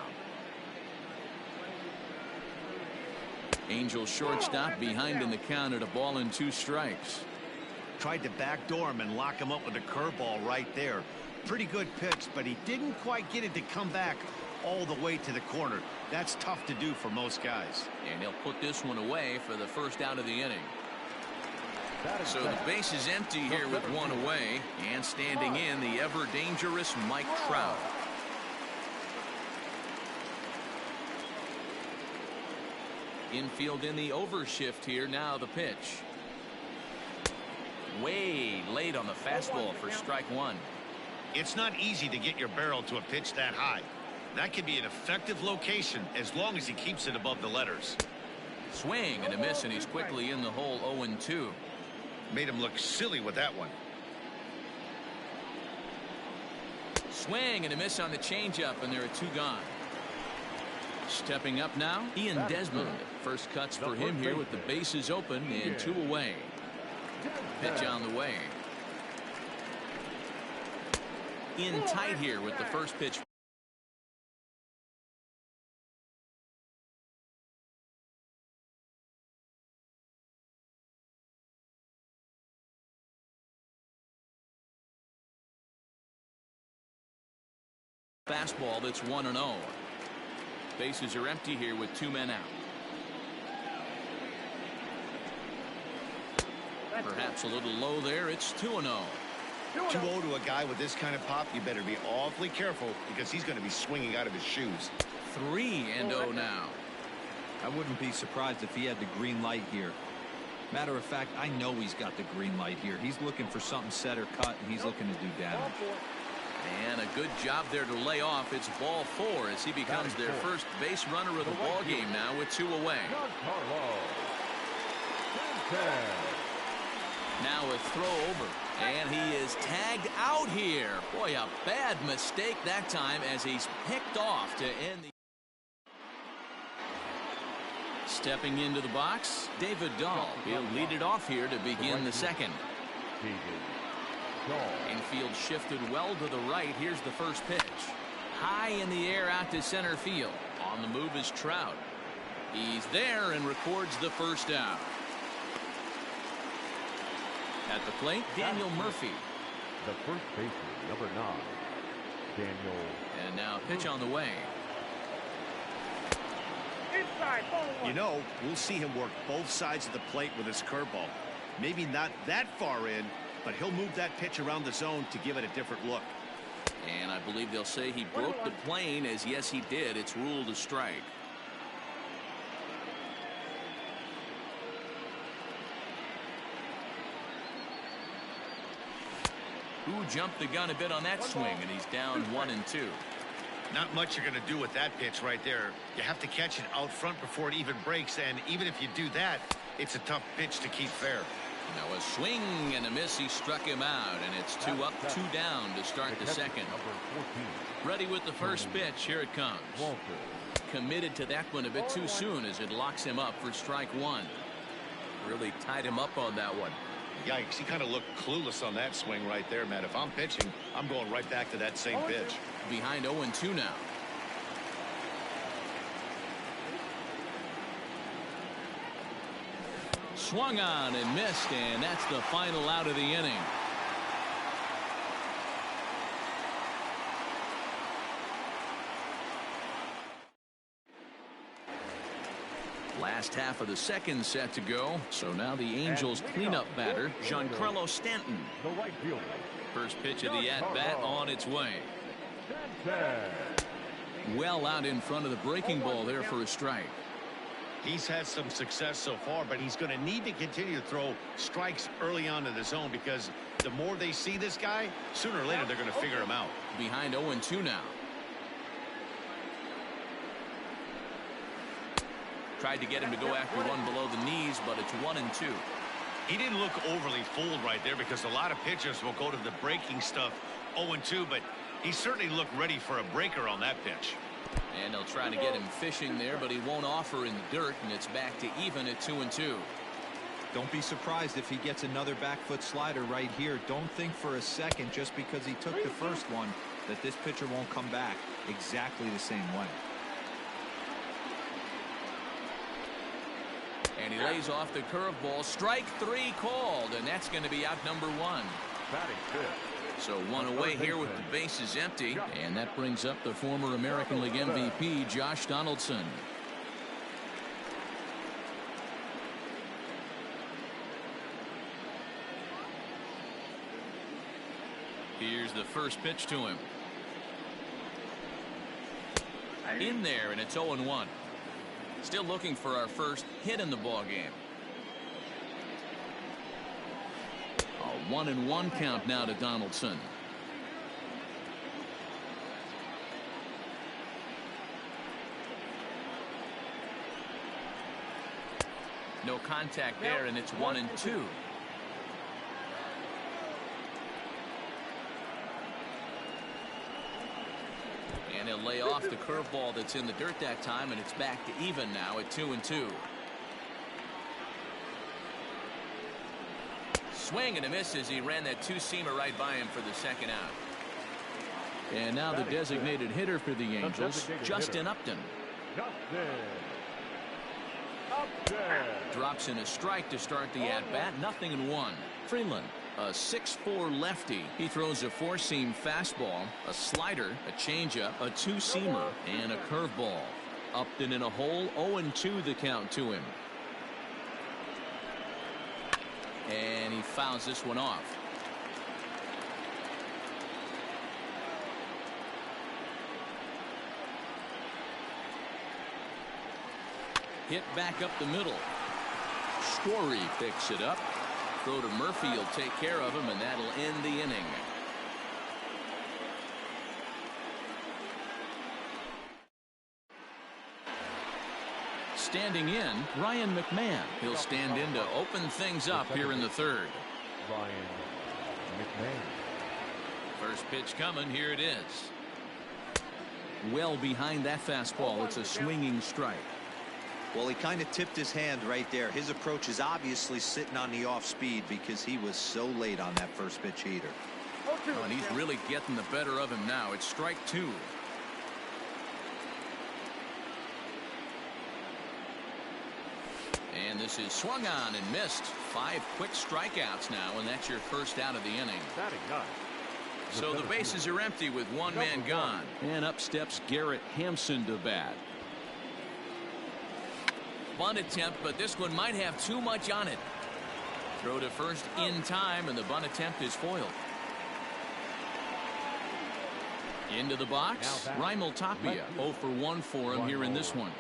Angels shortstop behind in the count at 1-2 strikes. Tried to backdoor him and lock him up with a curveball right there. Pretty good pitch, but he didn't quite get it to come back all the way to the corner. That's tough to do for most guys. And he'll put this one away for the first out of the inning. So the base is empty here with 1 away, and standing in the ever dangerous Mike Trout. Infield in the overshift here. Now the pitch. Way late on the fastball for strike 1. It's not easy to get your barrel to a pitch that high. That can be an effective location as long as he keeps it above the letters. Swing and a miss, and he's quickly in the hole. 0-2. Made him look silly with that one. Swing and a miss on the changeup, and there are 2 gone. Stepping up now, Ian Desmond. First cuts for him here with the bases open and 2 away. Pitch on the way. In tight here with the first pitch. Fastball that's 1-0. Bases are empty here with 2 men out. Perhaps a little low there. It's 2-0. 2-0 to a guy with this kind of pop, you better be awfully careful because he's going to be swinging out of his shoes. 3-0 now. I wouldn't be surprised if he had the green light here. Matter of fact, I know he's got the green light here. He's looking for something set or cut, and he's looking to do damage. And a good job there to lay off. It's ball 4 as he becomes their first base runner of the ball game now with 2 away. Now a throw over, and he is tagged out here. Boy, a bad mistake that time as he's picked off to end the. Stepping into the box, David Dahl. He'll lead it off here to begin the second. Infield shifted well to the right. Here's the first pitch. High in the air out to center field. On the move is Trout. He's there and records the first out. At the plate, Daniel Murphy. The first baseman, number 9, Daniel. And now pitch on the way. Inside, ball 1. You know, we'll see him work both sides of the plate with his curveball. Maybe not that far in, but he'll move that pitch around the zone to give it a different look. And I believe they'll say he broke the plane, as yes he did. It's ruled a strike. Who jumped the gun a bit on that swing, and he's down 1-2. Not much you're going to do with that pitch right there. You have to catch it out front before it even breaks, and even if you do that, it's a tough pitch to keep fair. Now a swing and a miss. He struck him out, and it's 2 up, 2 down to start the second. Ready with the first pitch. Here it comes. Committed to that one a bit too soon as it locks him up for strike 1. Really tied him up on that one. Yikes, he kind of looked clueless on that swing right there, Matt. If I'm pitching, I'm going right back to that same pitch. Behind 0-2 now. Swung on and missed, and that's the final out of the inning. Last half of the second set to go. So now the Angels cleanup batter, Giancarlo Stanton. The right fielder. First pitch of the at-bat on its way. Well out in front of the breaking ball there for a strike. He's had some success so far, but he's going to need to continue to throw strikes early on in the zone because the more they see this guy, sooner or later they're going to figure him out. Behind 0-2 now. Tried to get him to go after one below the knees, but it's 1-2. He didn't look overly fooled right there because a lot of pitchers will go to the breaking stuff 0-2, but he certainly looked ready for a breaker on that pitch. And they'll try to get him fishing there, but he won't offer in the dirt, and it's back to even at 2-2. Don't be surprised if he gets another back foot slider right here. Don't think for a second, just because he took the first one, that this pitcher won't come back exactly the same way. And he lays off the curveball. Strike 3 called, and that's going to be out number 1. Batting fifth. So 1 away here with the bases empty, and that brings up the former American League MVP, Josh Donaldson. Here's the first pitch to him. In there, and it's 0-1. Still looking for our first hit in the ball game. A 1-1 count now to Donaldson. No contact there, and it's 1-2. And he'll lay off off the curveball that's in the dirt that time, and it's back to even now at 2-2. Swing and a miss as he ran that two-seamer right by him for the second out. And now the designated hitter for the Angels, Justin Upton. Drops in a strike to start the at-bat. 0-1. Freeland, a 6'4" lefty. He throws a four-seam fastball, a slider, a changeup, a two-seamer, and a curveball. Upton in a hole. 0-2 the count to him. And he fouls this one off. Hit back up the middle. Story picks it up. Throw to Murphy will take care of him, and that'll end the inning. Standing in, Ryan McMahon. He'll stand in to open things up here in the third. Ryan McMahon. First pitch coming. Here it is. Well behind that fastball. It's a swinging strike. Well, he kind of tipped his hand right there. His approach is obviously sitting on the off speed because he was so late on that first pitch heater. Oh, and he's really getting the better of him now. It's strike two. And this is swung on and missed. 5 quick strikeouts now, and that's your first out of the inning. So the bases are empty with one man gone. And up steps Garrett Hampson to bat. Bunt attempt, but this one might have too much on it. Throw to first in time, and the bunt attempt is foiled. Into the box, Raimel Tapia. 0 for 1 for him here in this one.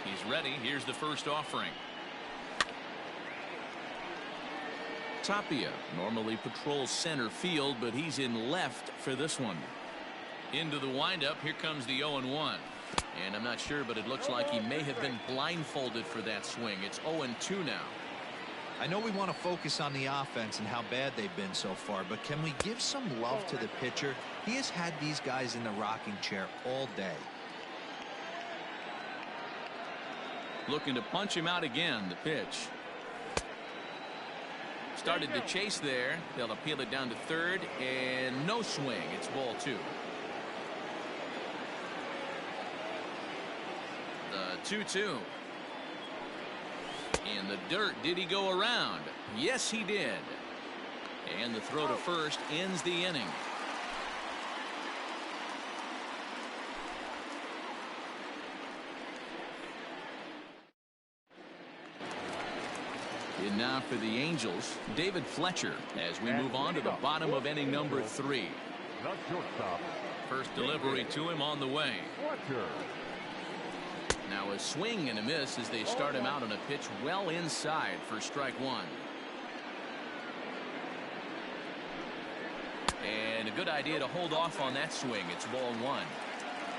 He's ready. Here's the first offering. Tapia normally patrols center field, but he's in left for this one. Into the windup. Here comes the 0-1. And I'm not sure, but it looks like he may have been blindfolded for that swing. It's 0-2 now. I know we want to focus on the offense and how bad they've been so far, but can we give some love to the pitcher? He has had these guys in the rocking chair all day. Looking to punch him out again. The pitch. Started to chase there. They'll appeal it down to third, and no swing. It's ball 2. The 2-2. In the dirt. Did he go around? Yes, he did. And the throw to first ends the inning. And now for the Angels, David Fletcher, as we move on to the bottom of inning number 3. First delivery to him on the way. Now a swing and a miss as they start him out on a pitch well inside for strike 1. And a good idea to hold off on that swing. It's ball 1.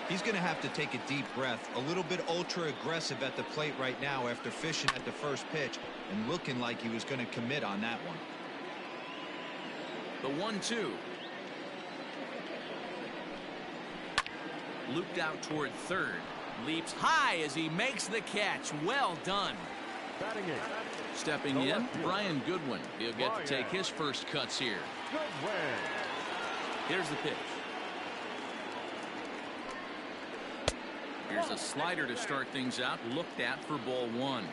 He's going to have to take a deep breath. A little bit ultra aggressive at the plate right now after fishing at the first pitch and looking like he was going to commit on that one. The 1-2. Looped out toward third. Leaps high as he makes the catch. Well done. Stepping in, Brian Goodwin. He'll get to take his first cuts here. Here's the pitch. Here's a slider to start things out. Looked at for ball 1.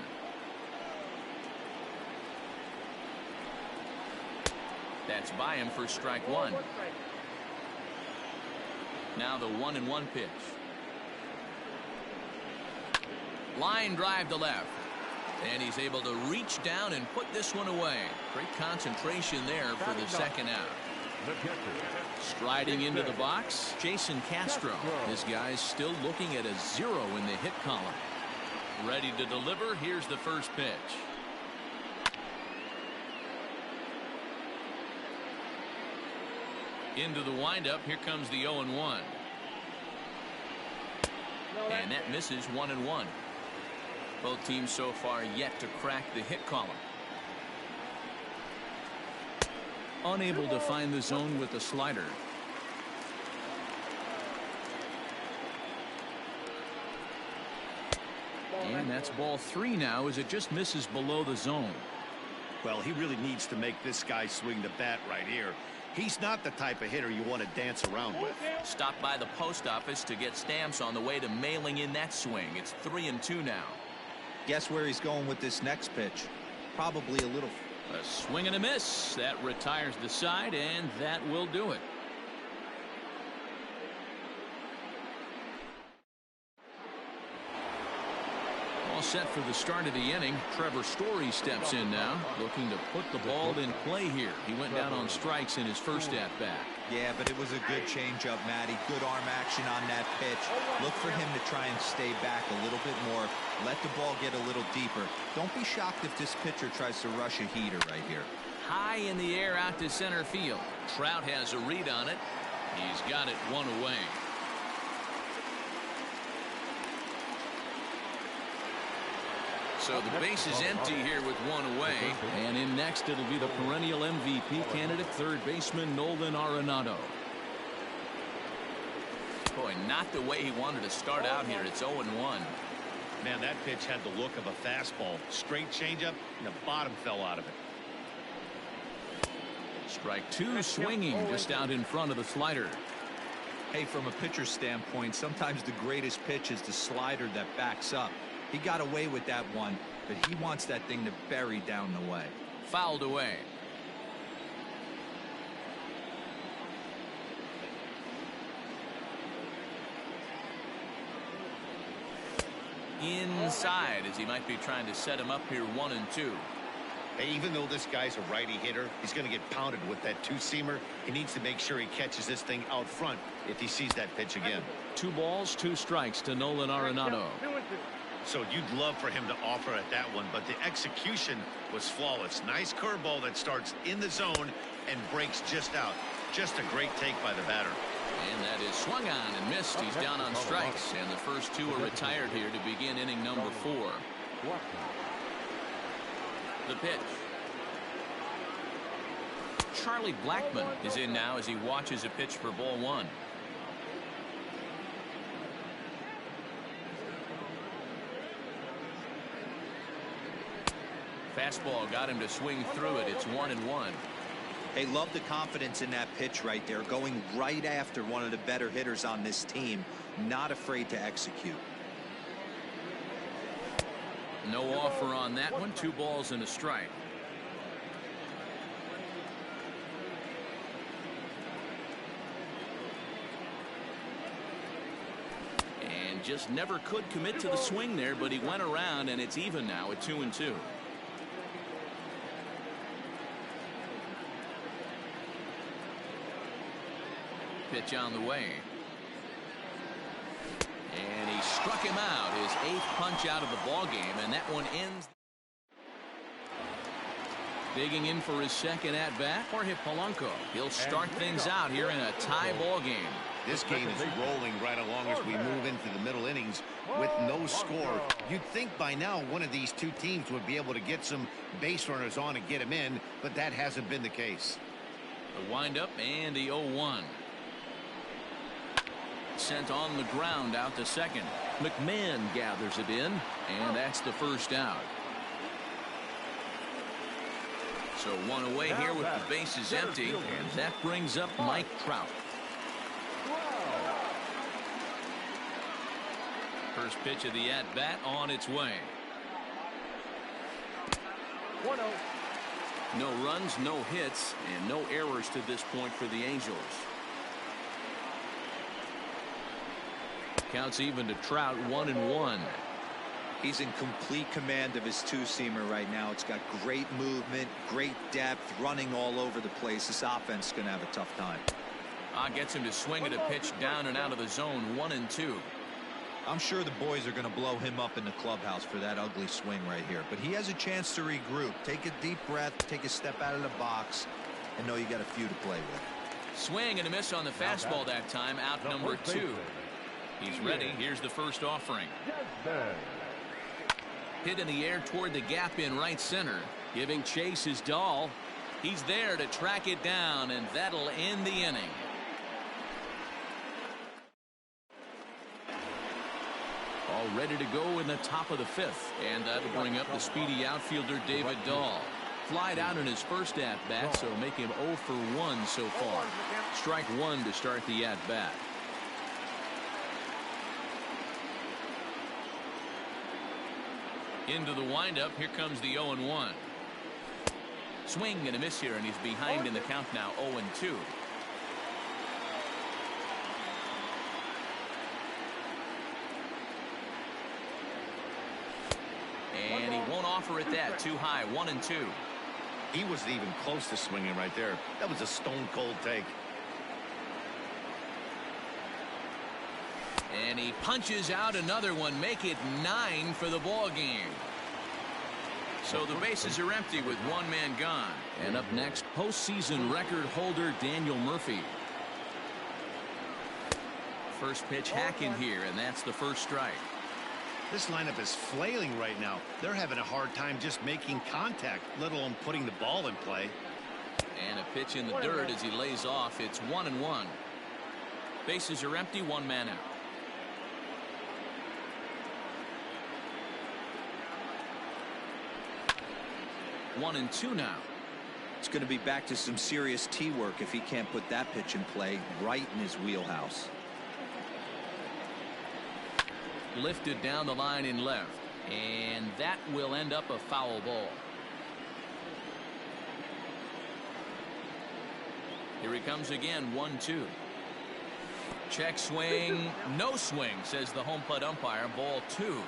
That's by him for strike 1. Now the 1-1 pitch. Line drive to left. And he's able to reach down and put this one away. Great concentration there for the second out. Striding into the box, Jason Castro. This guy's still looking at a 0 in the hit column. Ready to deliver. Here's the first pitch. Into the windup. Here comes the 0-1. And that misses 1-1. Both teams so far yet to crack the hit column. Unable to find the zone with the slider. And that's ball 3 now as it just misses below the zone. Well, he really needs to make this guy swing the bat right here. He's not the type of hitter you want to dance around with. Stopped by the post office to get stamps on the way to mailing in that swing. It's 3-2 now. Guess where he's going with this next pitch? Probably a little. A swing and a miss. That retires the side, and that will do it. All set for the start of the inning. Trevor Story steps in now, looking to put the ball in play here. He went down on strikes in his first at-bat. Yeah, but it was a good changeup, Matty. Good arm action on that pitch. Look for him to try and stay back a little bit more. Let the ball get a little deeper. Don't be shocked if this pitcher tries to rush a heater right here. High in the air out to center field. Trout has a read on it. He's got it one away. So the base is empty here with one away. And in next, it'll be the perennial MVP candidate, third baseman Nolan Arenado. Boy, not the way he wanted to start out here. It's 0-1. Man, that pitch had the look of a fastball. Straight changeup, and the bottom fell out of it. Strike 2 swinging just out in front of the slider. Hey, from a pitcher's standpoint, sometimes the greatest pitch is the slider that backs up. He got away with that one, but he wants that thing to bury down the way. Fouled away. Inside as he might be trying to set him up here 1-2. Hey, even though this guy's a righty hitter, he's going to get pounded with that two-seamer. He needs to make sure he catches this thing out front if he sees that pitch again. 2 balls, 2 strikes to Nolan Arenado. So you'd love for him to offer at that one, but the execution was flawless. Nice curveball that starts in the zone and breaks just out. Just a great take by the batter. And that is swung on and missed. He's down on strikes, and the first 2 are retired here to begin inning number 4. The pitch. Charlie Blackmon is in now as he watches a pitch for ball 1. Fastball got him to swing through it. It's 1-1. Hey, love the confidence in that pitch right there. Going right after one of the better hitters on this team. Not afraid to execute. No offer on that one. 2 balls and a strike. And just never could commit to the swing there, but he went around, and it's even now at 2-2. Pitch on the way. And he struck him out, his 8th punch out of the ball game, and that one ends. Digging in for his second at bat, Jorge Polanco. He'll start things out here in a tie ball game. This game is rolling right along as we move into the middle innings with no score. You'd think by now one of these 2 teams would be able to get some base runners on and get him in, but that hasn't been the case. The windup and the 0-1. Sent on the ground out to second. McMahon gathers it in, and that's the first out. So 1 away here with the bases empty, and that brings up Mike Trout. First pitch of the at-bat on its way. 1-0. No runs, no hits, and no errors to this point for the Angels. Counts even to Trout, 1-1. He's in complete command of his 2-seamer right now. It's got great movement, great depth, running all over the place. This offense is going to have a tough time. Gets him to swing at a pitch down and out of the zone, 1-2. I'm sure the boys are going to blow him up in the clubhouse for that ugly swing right here. But he has a chance to regroup. Take a deep breath, take a step out of the box, and know you got a few to play with. Swing and a miss on the fastball that time, out number 2. He's ready. Here's the first offering. Hit in the air toward the gap in right center. Giving chase is Dahl. He's there to track it down, and that'll end the inning. All ready to go in the top of the fifth, and that'll bring up the speedy outfielder David Dahl. Flied out in his first at-bat, so make him 0 for 1 so far. Strike one to start the at-bat. Into the windup, here comes the 0-1. Swing and a miss here, and he's behind in the count now, 0-2. And he won't offer it that. Too high. 1-2. He wasn't even close to swinging right there. That was a stone cold take. And he punches out another one. Make it 9 for the ball game. So the bases are empty with one man gone. And up next, postseason record holder Daniel Murphy. First pitch hack in here, and that's the first strike. This lineup is flailing right now. They're having a hard time just making contact, let alone putting the ball in play. And a pitch in the dirt as he lays off. It's 1-1. Bases are empty, one man out. One and two now. It's going to be back to some serious tee work if he can't put that pitch in play right in his wheelhouse. Lifted down the line in left, and that will end up a foul ball. Here he comes again. 1-2. Check swing, no swing, says the home plate umpire. Ball 2.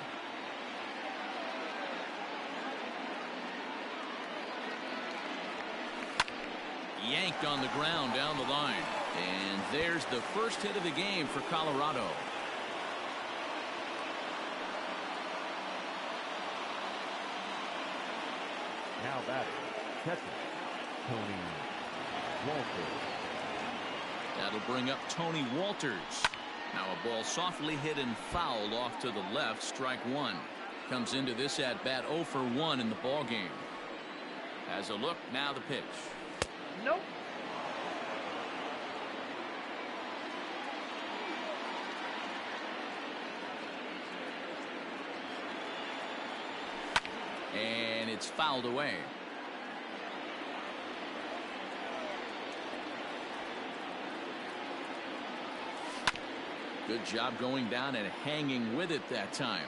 Yanked on the ground down the line, and there's the first hit of the game for Colorado. Now batting, catcher, Tony Walters. That'll bring up Tony Walters. Now a ball softly hit and fouled off to the left. Strike one. Comes into this at bat 0 for 1 in the ball game. Has a look. Now the pitch. Nope. And it's fouled away. Good job going down and hanging with it that time.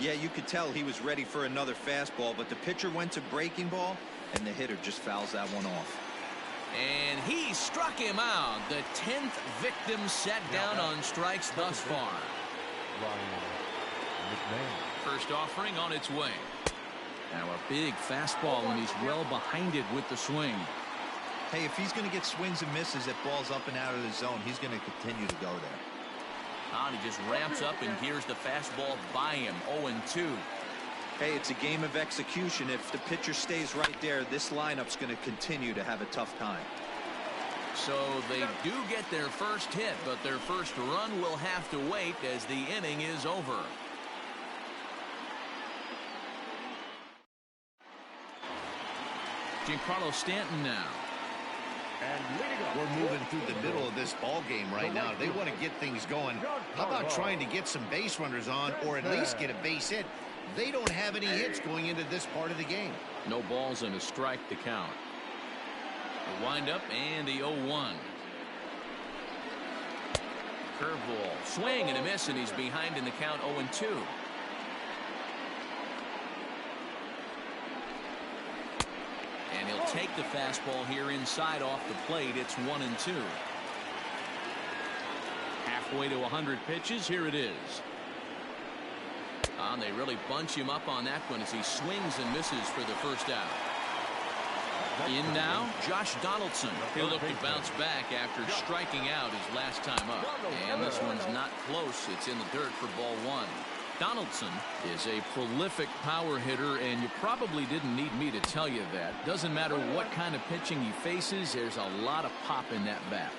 Yeah, you could tell he was ready for another fastball, but the pitcher went to breaking ball, and the hitter just fouls that one off. And he struck him out. The 10th victim set down on strikes thus far. First offering on its way. Now a big fastball, and he's well behind it with the swing. Hey, if he's going to get swings and misses at balls up and out of the zone, he's going to continue to go there. And he just ramps up, and here's the fastball by him. 0-2. Hey, it's a game of execution. If the pitcher stays right there, this lineup's going to continue to have a tough time. So they do get their first hit, but their first run will have to wait as the inning is over. Giancarlo Stanton now. We're moving through the middle of this ball game right now. They want to get things going. How about trying to get some base runners on, or at least get a base hit? They don't have any hits going into this part of the game. No balls and a strike to count. The windup and the 0-1. Curveball. Swing and a miss, and he's behind in the count. 0-2. And he'll take the fastball here inside off the plate. It's 1-2. Halfway to 100 pitches. Here it is. And they really bunch him up on that one as he swings and misses for the first out. In now, Josh Donaldson. He'll look to bounce back after striking out his last time up. And this one's not close. It's in the dirt for ball 1. Donaldson is a prolific power hitter, and you probably didn't need me to tell you that. Doesn't matter what kind of pitching he faces, there's a lot of pop in that bat.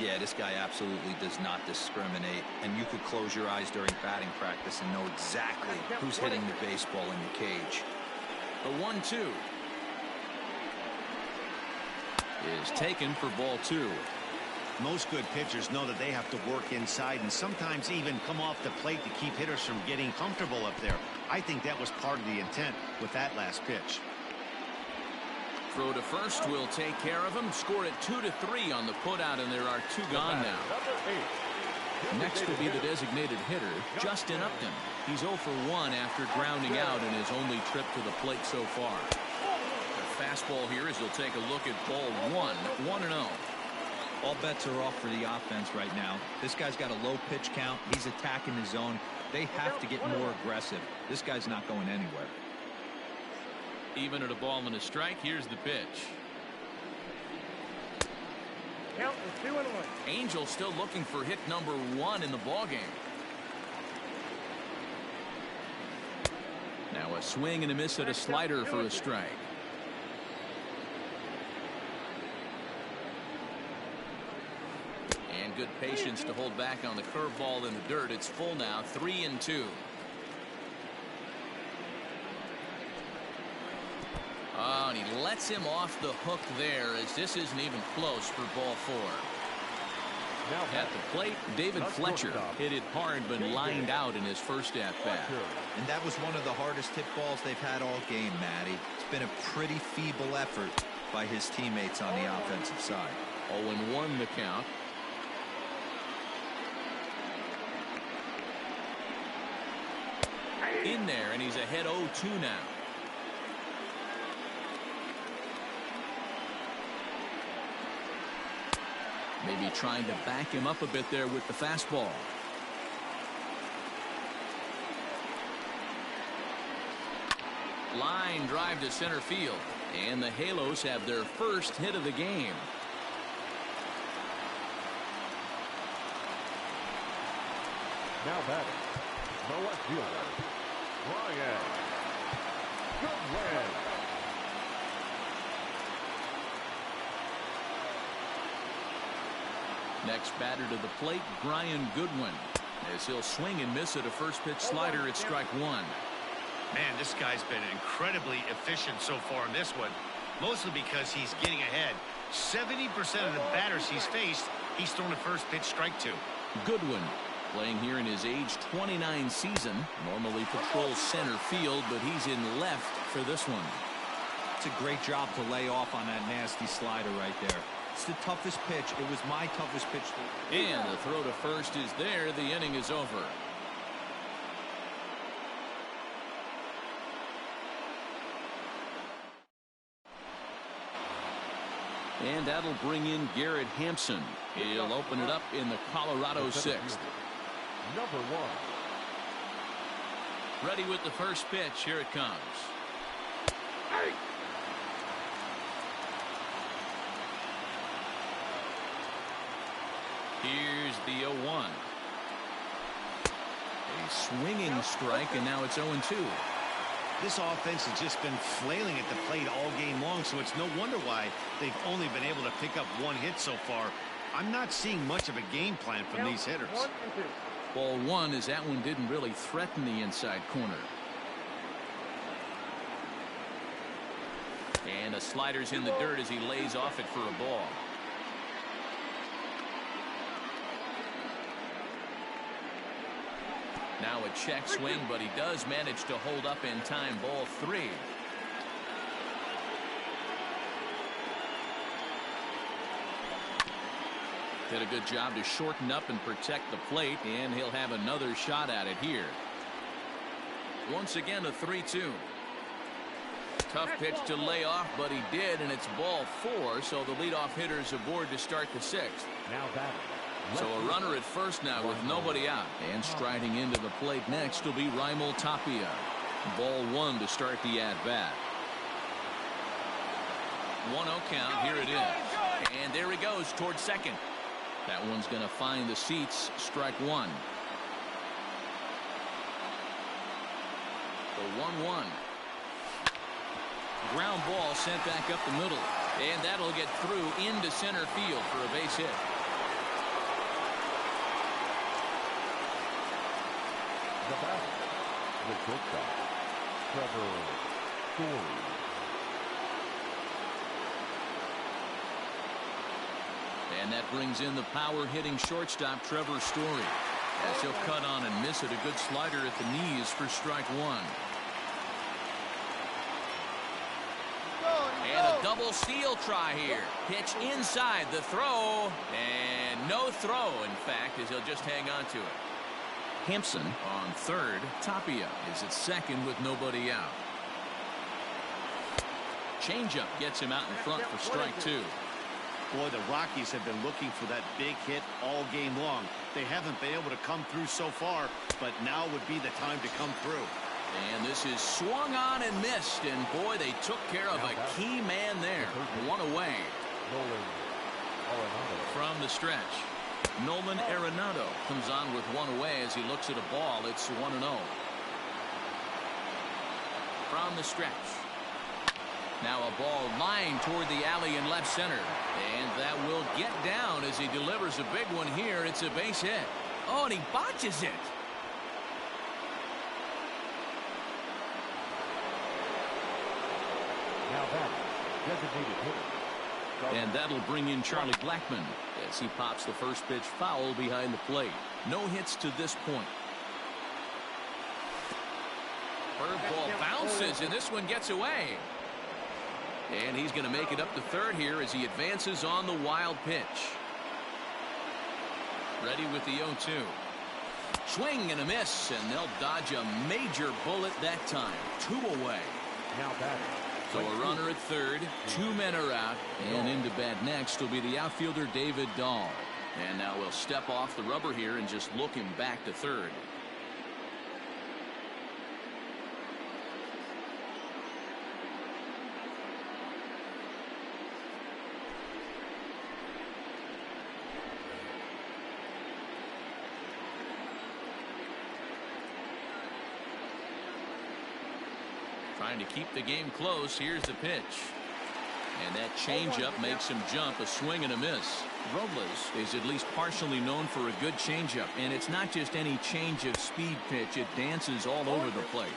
Yeah, this guy absolutely does not discriminate, and you could close your eyes during batting practice and know exactly who's hitting the baseball in the cage. The 1-2. is taken for ball 2. Most good pitchers know that they have to work inside and sometimes even come off the plate to keep hitters from getting comfortable up there. I think that was part of the intent with that last pitch. Throw to first will take care of him. Score it 2-3 on the putout, and there are 2 gone now. Next will be the designated hitter, Justin Upton. He's 0 for 1 after grounding out in his only trip to the plate so far. The fastball here as he'll take a look at ball 1, 1-0. All bets are off for the offense right now. This guy's got a low pitch count. He's attacking the zone. They have to get more aggressive. This guy's not going anywhere. Even at a ball and a strike, here's the pitch. Count is 2-1. Angel still looking for hit number 1 in the ballgame. Now a swing and a miss at a slider for a strike. And good patience to hold back on the curveball in the dirt. It's full now, 3-2. Oh, and he lets him off the hook there as this isn't even close for ball 4. Now at the plate, David Fletcher hit it hard but lined out in his first at-bat. And that was one of the hardest hit balls they've had all game, Matty. It's been a pretty feeble effort by his teammates on the offensive side. 0-1 the count. In there, and he's ahead 0-2 now. Maybe trying to back him up a bit there with the fastball. Line drive to center field. And the Halos have their first hit of the game. Now batting, the left fielder, Brian Goodwin. Next batter to the plate, Brian Goodwin. As he'll swing and miss at a first pitch slider at strike 1. Man, this guy's been incredibly efficient so far in this one, mostly because he's getting ahead. 70% of the batters he's faced, he's thrown a first pitch strike to. Goodwin playing here in his age 29 season. Normally patrols center field, but he's in left for this one. It's a great job to lay off on that nasty slider right there. It's the toughest pitch. It was my toughest pitch. And the throw to first is there. The inning is over. And that'll bring in Garrett Hampson. He'll open it up in the Colorado 6th. Number 1. Ready with the first pitch. Here it comes. Here's the 0-1. A swinging strike, and now it's 0-2. This offense has just been flailing at the plate all game long, so it's no wonder why they've only been able to pick up 1 hit so far. I'm not seeing much of a game plan from these hitters. 1-2. Ball 1 as that one didn't really threaten the inside corner. And a slider's in the dirt as he lays off it for a ball. Now a check swing, but he does manage to hold up in time. Ball 3. Did a good job to shorten up and protect the plate, and he'll have another shot at it here. Once again a 3-2. Tough pitch to lay off, but he did, and it's ball 4, so the leadoff hitter's aboard to start the 6th. Now batting. So a runner at first now with nobody out. And striding into the plate next will be Raimel Tapia. Ball 1 to start the at-bat. 1-0 count. Here it is. And there he goes towards second. That one's going to find the seats. Strike 1. The 1-1. Ground ball sent back up the middle. And that'll get through into center field for a base hit. The batter, the shortstop, Trevor Story. And that brings in the power-hitting shortstop, Trevor Story. As he'll cut on and miss it, a good slider at the knees for strike one. And a double steal try here. Pitch inside the throw. And no throw, in fact, as he'll just hang on to it. Hampson on third. Tapia is at second with nobody out. Changeup gets him out in front for strike two. Boy, the Rockies have been looking for that big hit all game long. They haven't been able to come through so far, but now would be the time to come through. And this is swung on and missed, and boy, they took care of a key man there. One away. From the stretch, Nolan Arenado comes on with one away as he looks at a ball. It's 1-0. From the stretch. Now a ball lined toward the alley in left center. And that will get down as he delivers a big one here. It's a base hit. Oh, and he botches it. Now that designated hitter. And that'll bring in Charlie Blackmon as he pops the first pitch foul behind the plate. No hits to this point. Curveball bounces, and this one gets away. And he's going to make it up to third here as he advances on the wild pitch. Ready with the 0-2. Swing and a miss, and they'll dodge a major bullet that time. 2 away. Now batting. So a runner at third, 2 men are out, and into bat next will be the outfielder David Dahl. And now we'll step off the rubber here and just look him back to third. Trying to keep the game close. Here's the pitch. And that changeup makes him jump. A swing and a miss. Robles is at least partially known for a good changeup. And it's not just any change of speed pitch. It dances all over the place.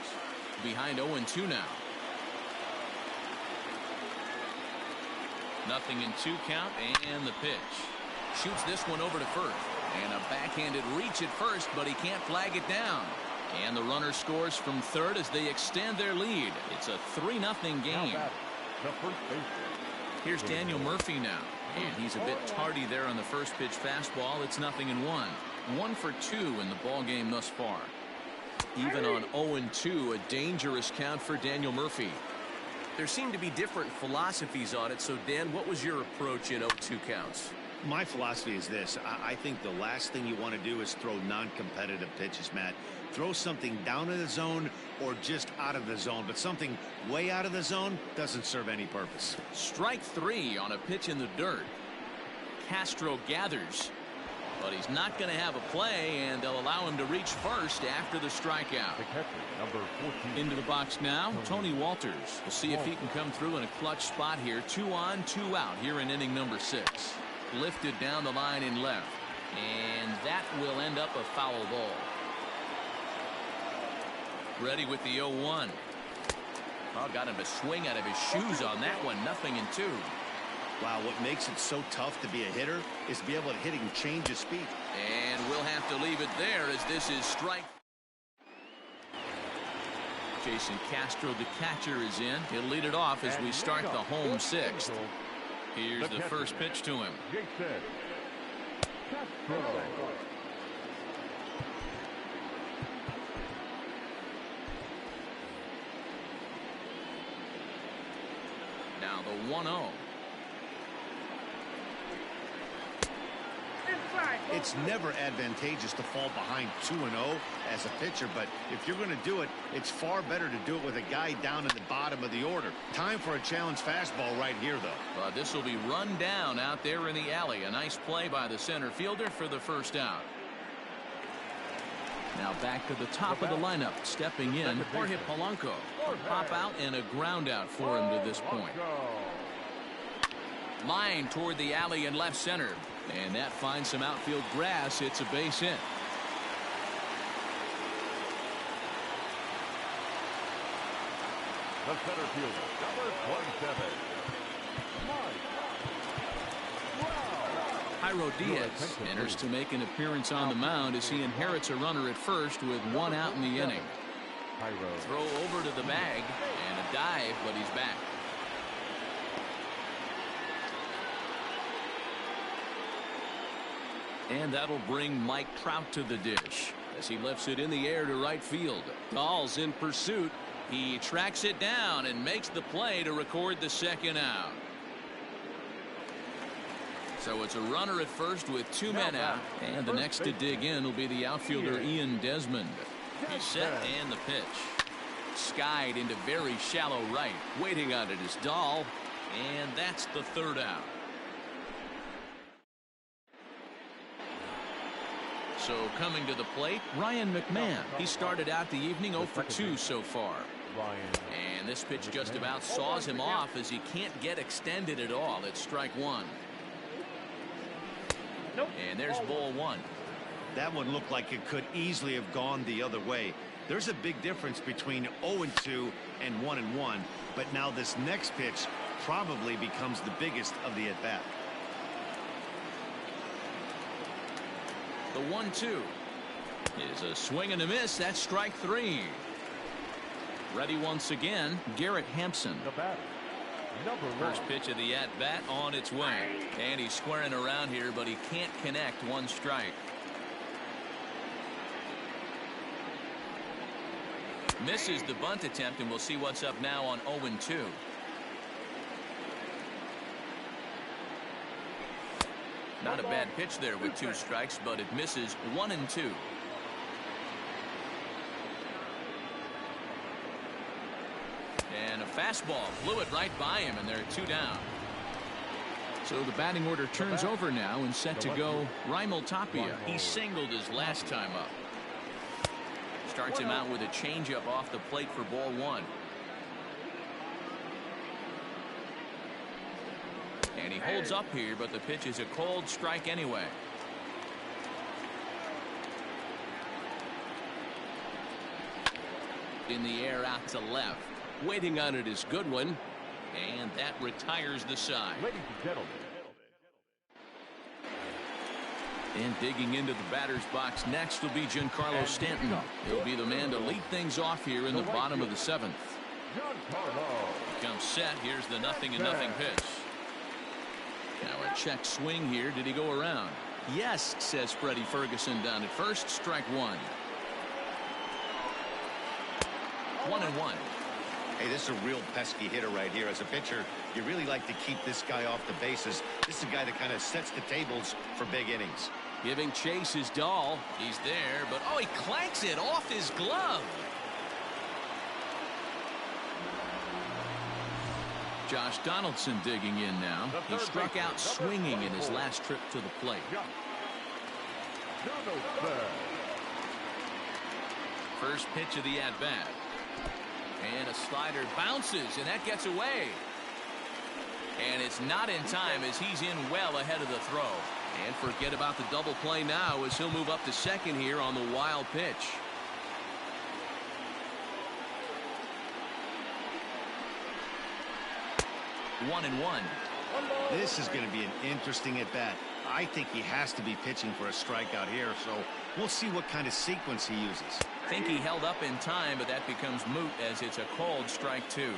Behind 0-2 now. 0-2 count, and the pitch. Shoots this one over to first. And a backhanded reach at first, but he can't flag it down. And the runner scores from third as they extend their lead. It's a 3-0 game. Here's Daniel Murphy now. And he's a bit tardy there on the first pitch fastball. It's 0-1. 1 for 2 in the ball game thus far. Even on 0-2, a dangerous count for Daniel Murphy. There seem to be different philosophies on it. So, Dan, what was your approach in 0-2 counts? My philosophy is this. I think the last thing you want to do is throw non-competitive pitches, Matt. Throw something down in the zone or just out of the zone, but something way out of the zone doesn't serve any purpose. Strike 3 on a pitch in the dirt. Castro gathers, but he's not going to have a play, and they'll allow him to reach first after the strikeout. The catcher, number 14. Into the box now, Tony Walters. We'll see if he can come through in a clutch spot here. 2 on, 2 out here in inning number 6. Lifted down the line in left, and that will end up a foul ball. Ready with the 0-1. Oh, got him to swing out of his shoes on that one. 0-2. Wow, what makes it so tough to be a hitter is to be able to hit and change his speed. And we'll have to leave it there as this is strike. Jason Castro, the catcher, is in. He'll lead it off as we start the home 6th. Here's the first pitch to him. Now the 1-0. It's never advantageous to fall behind 2-0 as a pitcher, but if you're going to do it, it's far better to do it with a guy down in the bottom of the order. Time for a challenge fastball right here, though. This will be run down out there in the alley. A nice play by the center fielder for the first out. Now back to the top of the lineup. Stepping in, Jorge Polanco. A pop out and a ground out for him to this point. Line toward the alley in left center. And that finds some outfield grass. It's a base hit. The center fielder, number 27. Jairo Diaz enters to make an appearance on the mound as he inherits a runner at first with one out in the inning. Throw over to the bag and a dive, but he's back. And that'll bring Mike Trout to the dish as he lifts it in the air to right field. Dahl's in pursuit. He tracks it down and makes the play to record the second out. So it's a runner at first with two men out, and the next to dig in will be the outfielder Ian Desmond. He's set and the pitch. Skied into very shallow right. Waiting on it is Dahl, and that's the third out. So coming to the plate, Ryan McMahon. He started out the evening 0 for 2 so far. And this pitch just about saws him off as he can't get extended at all. It's strike one. And there's ball one. That one looked like it could easily have gone the other way. There's a big difference between 0-2 and 1-1, but now this next pitch probably becomes the biggest of the at-bat. The 1-2 is a swing and a miss. That's strike three. Ready once again, Garrett Hampson. First pitch of the at-bat on its way. And he's squaring around here, but he can't connect. One strike. Misses the bunt attempt, and we'll see what's up now on 0-2. Not a bad pitch there with two strikes, but it misses 1-2. And a fastball flew it right by him, and they're two down. So the batting order turns over now and set to go Raimel Tapia. He singled his last time up. Starts him out with a changeup off the plate for ball one. And he holds up here, but the pitch is a cold strike anyway. In the air out to left. Waiting on it is Goodwin. And that retires the side. Ladies and gentlemen. And digging into the batter's box next will be Giancarlo Stanton. He'll be the man to lead things off here in the bottom of the seventh. Comes set. Here's the 0-0 pitch. Now a check swing here. Did he go around? Yes, says Freddie Ferguson down at first. Strike one. 1-1. Hey, this is a real pesky hitter right here. As a pitcher, you really like to keep this guy off the bases. This is a guy that kind of sets the tables for big innings. Giving chase is Dahl. He's there, but oh, he clanks it off his glove. Josh Donaldson digging in now. He struck out swinging in his last trip to the plate. First pitch of the at-bat. And a slider bounces, and that gets away. And it's not in time as he's in well ahead of the throw. And forget about the double play now as he'll move up to second here on the wild pitch. One and one. This is going to be an interesting at-bat. I think he has to be pitching for a strikeout here, so we'll see what kind of sequence he uses. I think he held up in time, but that becomes moot as it's a called strike two.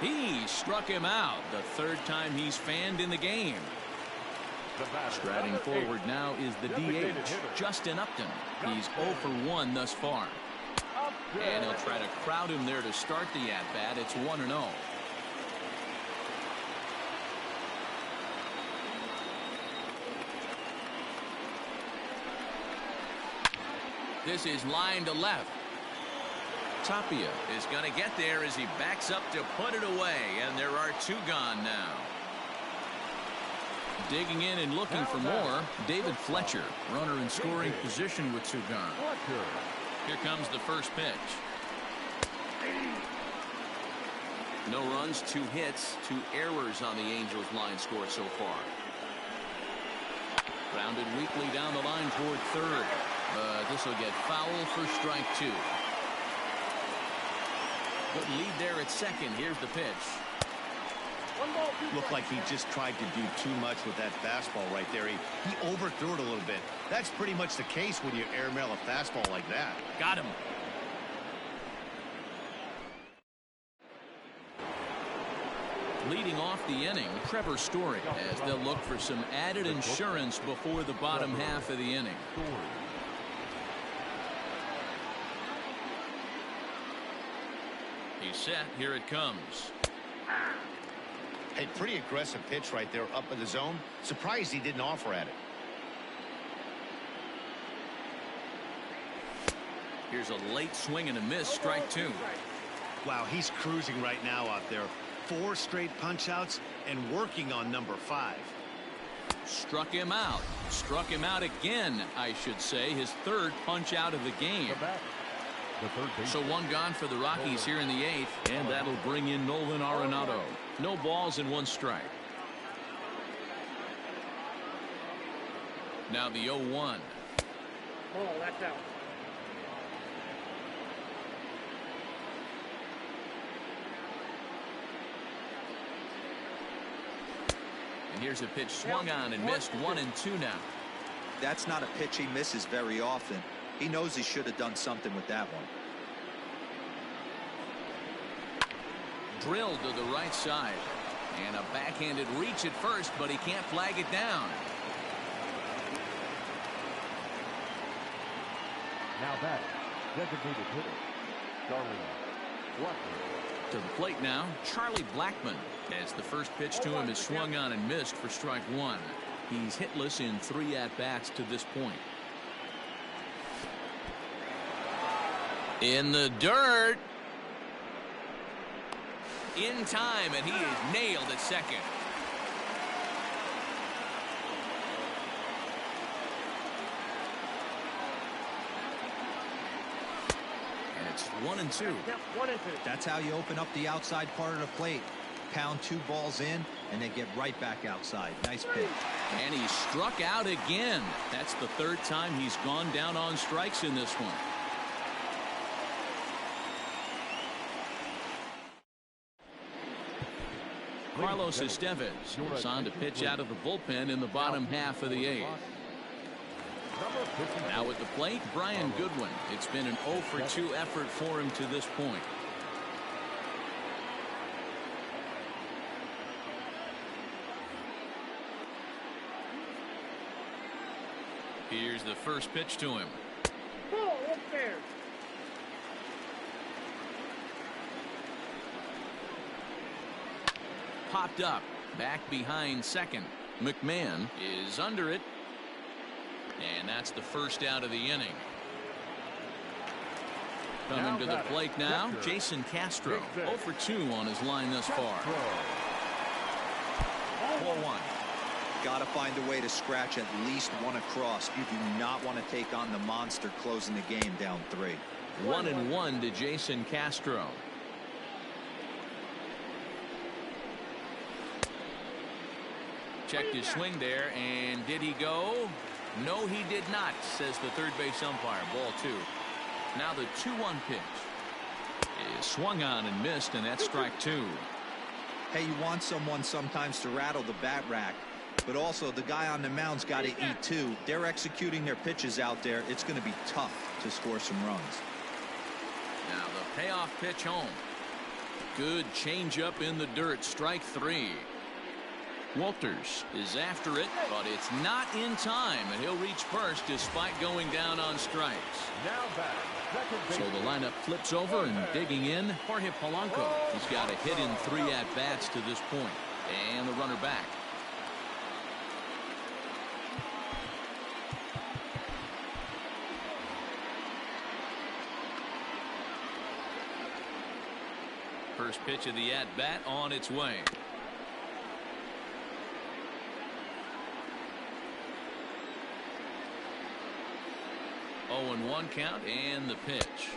He struck him out the third time he's fanned in the game. Striding forward now is the DH, Justin Upton. He's 0 for 1 thus far. And he'll try to crowd him there to start the at-bat. It's 1-0. This is line to left. Tapia is going to get there as he backs up to put it away, and there are two gone now. Digging in and looking for more, David Fletcher, runner in scoring position with two gone. Here comes the first pitch. No runs, 2 hits, 2 errors on the Angels line score so far. Grounded weakly down the line toward third. But this will get foul for strike two. Good lead there at second. Here's the pitch. Looked like he just tried to do too much with that fastball right there. He overthrew it a little bit. That's pretty much the case when you airmail a fastball like that. Got him. Leading off the inning, Trevor Story, as they'll look for some added insurance before the bottom half of the inning. He's set. Here it comes. Hey, pretty aggressive pitch right there up in the zone. Surprised he didn't offer at it. Here's a late swing and a miss, strike two. Wow, he's cruising right now out there. 4 straight punch outs and working on number 5. Struck him out. Struck him out again, I should say. His 3rd punch out of the game. So 1 gone for the Rockies here in the 8th, and that'll bring in Nolan Arenado. No balls and 1 strike. Now the 0-1. Oh, that's out. And here's a pitch swung on and missed. 1-2 now. That's not a pitch he misses very often. He knows he should have done something with that one. Drilled to the right side. And a backhanded reach at first, but he can't flag it down. Now back, designated hitter, Charlie Blackman. To the plate now, Charlie Blackman, as the first pitch to him is swung on and missed for strike 1. He's hitless in 3 at-bats to this point. In the dirt. In time, and he is nailed at second. And it's 1-2. That's how you open up the outside part of the plate. Pound 2 balls in, and they get right back outside. Nice pitch. And he struck out again. That's the 3rd time he's gone down on strikes in this one. Carlos Estevez is on to pitch out of the bullpen in the bottom half of the 8th. Now at the plate, Brian Goodwin. It's been an 0-for-2 effort for him to this point. Here's the first pitch to him. Popped up, back behind second. McMahon is under it. And that's the first out of the inning. Coming to the plate now, Jason Castro. 0-for-2 on his line thus far. 4-1. Got to find a way to scratch at least 1 across. You do not want to take on the monster closing the game down 3. 1-1 to Jason Castro. Checked his swing there, and did he go? No, he did not, says the third base umpire. Ball 2. Now the 2-1 pitch is swung on and missed, and that's strike 2. Hey, you want someone sometimes to rattle the bat rack, but also the guy on the mound's got to eat too. They're executing their pitches out there. It's going to be tough to score some runs. Now the payoff pitch home. Good changeup in the dirt. Strike 3. Walters is after it, but it's not in time, and he'll reach first despite going down on strikes. So the lineup flips over, and digging in, Jorge Polanco. He's got a hit in 3 at-bats to this point, and the runner back. First pitch of the at-bat on its way. 0-1 count, and the pitch.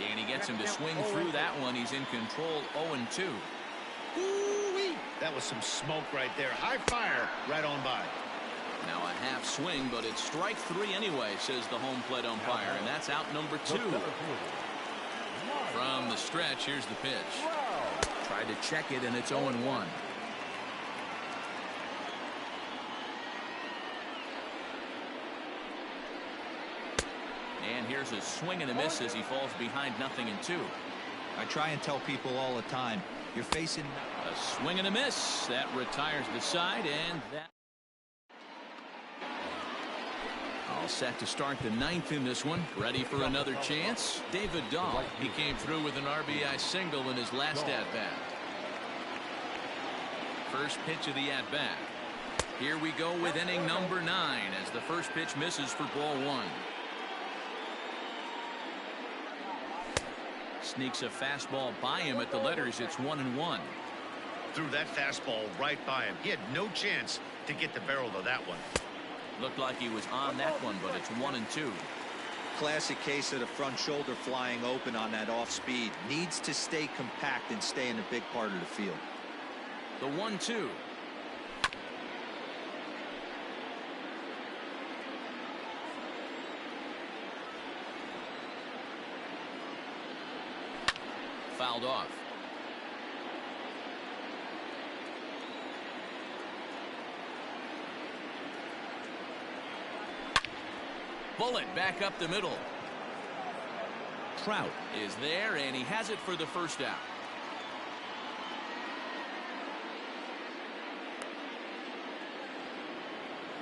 And he gets him to swing through that one. He's in control. 0-2. Ooh-wee. That was some smoke right there. High fire right on by. Now a half swing, but it's strike 3 anyway, says the home plate umpire, and that's out number 2. From the stretch, here's the pitch. Tried to check it, and it's 0-1. And here's a swing and a miss as he falls behind 0-2. I try and tell people all the time, you're facing a swing and a miss that retires the side, and that all set to start the 9th in this one. Ready for another chance. David Dahl, he came through with an RBI single in his last at bat. First pitch of the at bat. Here we go with inning number 9 as the first pitch misses for ball 1. Sneaks a fastball by him at the letters. It's 1-1. Threw that fastball right by him. He had no chance to get the barrel to that one. Looked like he was on that one, but it's 1-2. Classic case of the front shoulder flying open on that off speed. Needs to stay compact and stay in a big part of the field. The 1-2. Fouled off. Bullet back up the middle. Trout is there, and he has it for the first out.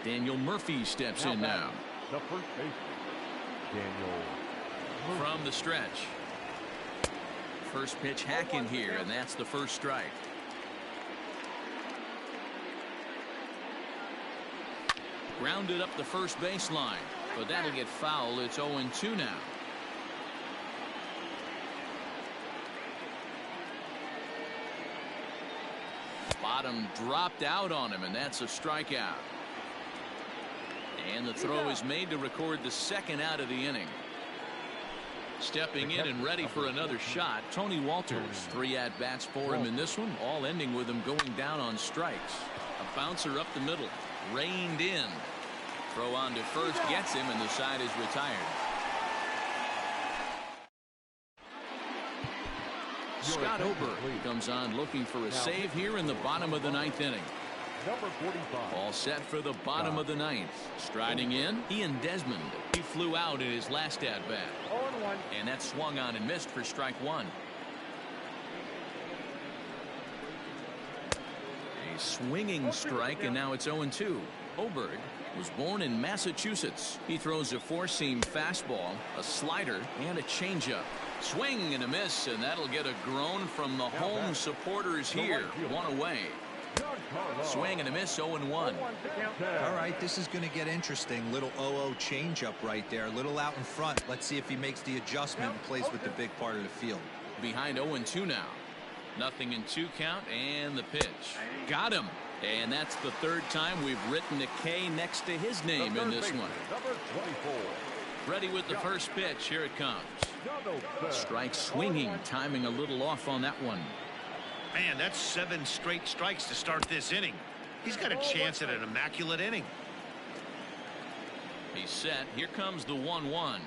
Daniel Murphy steps in now. The first baseman, Daniel Murphy. From the stretch. First pitch hacking here, and that's the first strike. Grounded up the first baseline, but that'll get foul. It's 0-2 now. Bottom dropped out on him, and that's a strikeout. And the throw is made to record the second out of the inning. Stepping in and ready for another shot, Tony Walters. 3 at-bats for him in this one, all ending with him going down on strikes. A bouncer up the middle, reined in. Throw on to first gets him, and the side is retired. Scott Oberg comes on looking for a save here in the bottom of the 9th inning. Number 45. All set for the bottom of the 9th. Striding in, Ian Desmond. He flew out in his last at-bat. 0-1. And that swung on and missed for strike 1. A swinging strike, and now it's 0-2. Oberg was born in Massachusetts. He throws a four-seam fastball, a slider, and a changeup. Swing and a miss, and that'll get a groan from the home supporters here. 1 away. Swing and a miss, 0-1. All right, this is going to get interesting. Little 0-0 changeup right there. A little out in front. Let's see if he makes the adjustment and plays with the big part of the field. Behind 0-2 now. 0-2 count, and the pitch. Got him. And that's the 3rd time we've written a K next to his name in this one. Number 24. Ready with the first pitch. Here it comes. Strike swinging. Timing a little off on that one. Man, that's 7 straight strikes to start this inning. He's got a chance at an immaculate inning. He's set. Here comes the 1-1.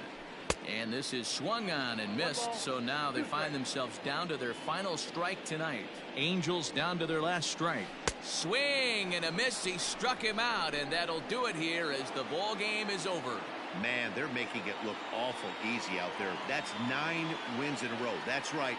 And this is swung on and missed. So now they find themselves down to their final strike tonight. Angels down to their last strike. Swing and a miss. He struck him out, and that'll do it here as the ball game is over. Man, they're making it look awful easy out there. That's 9 wins in a row. That's right.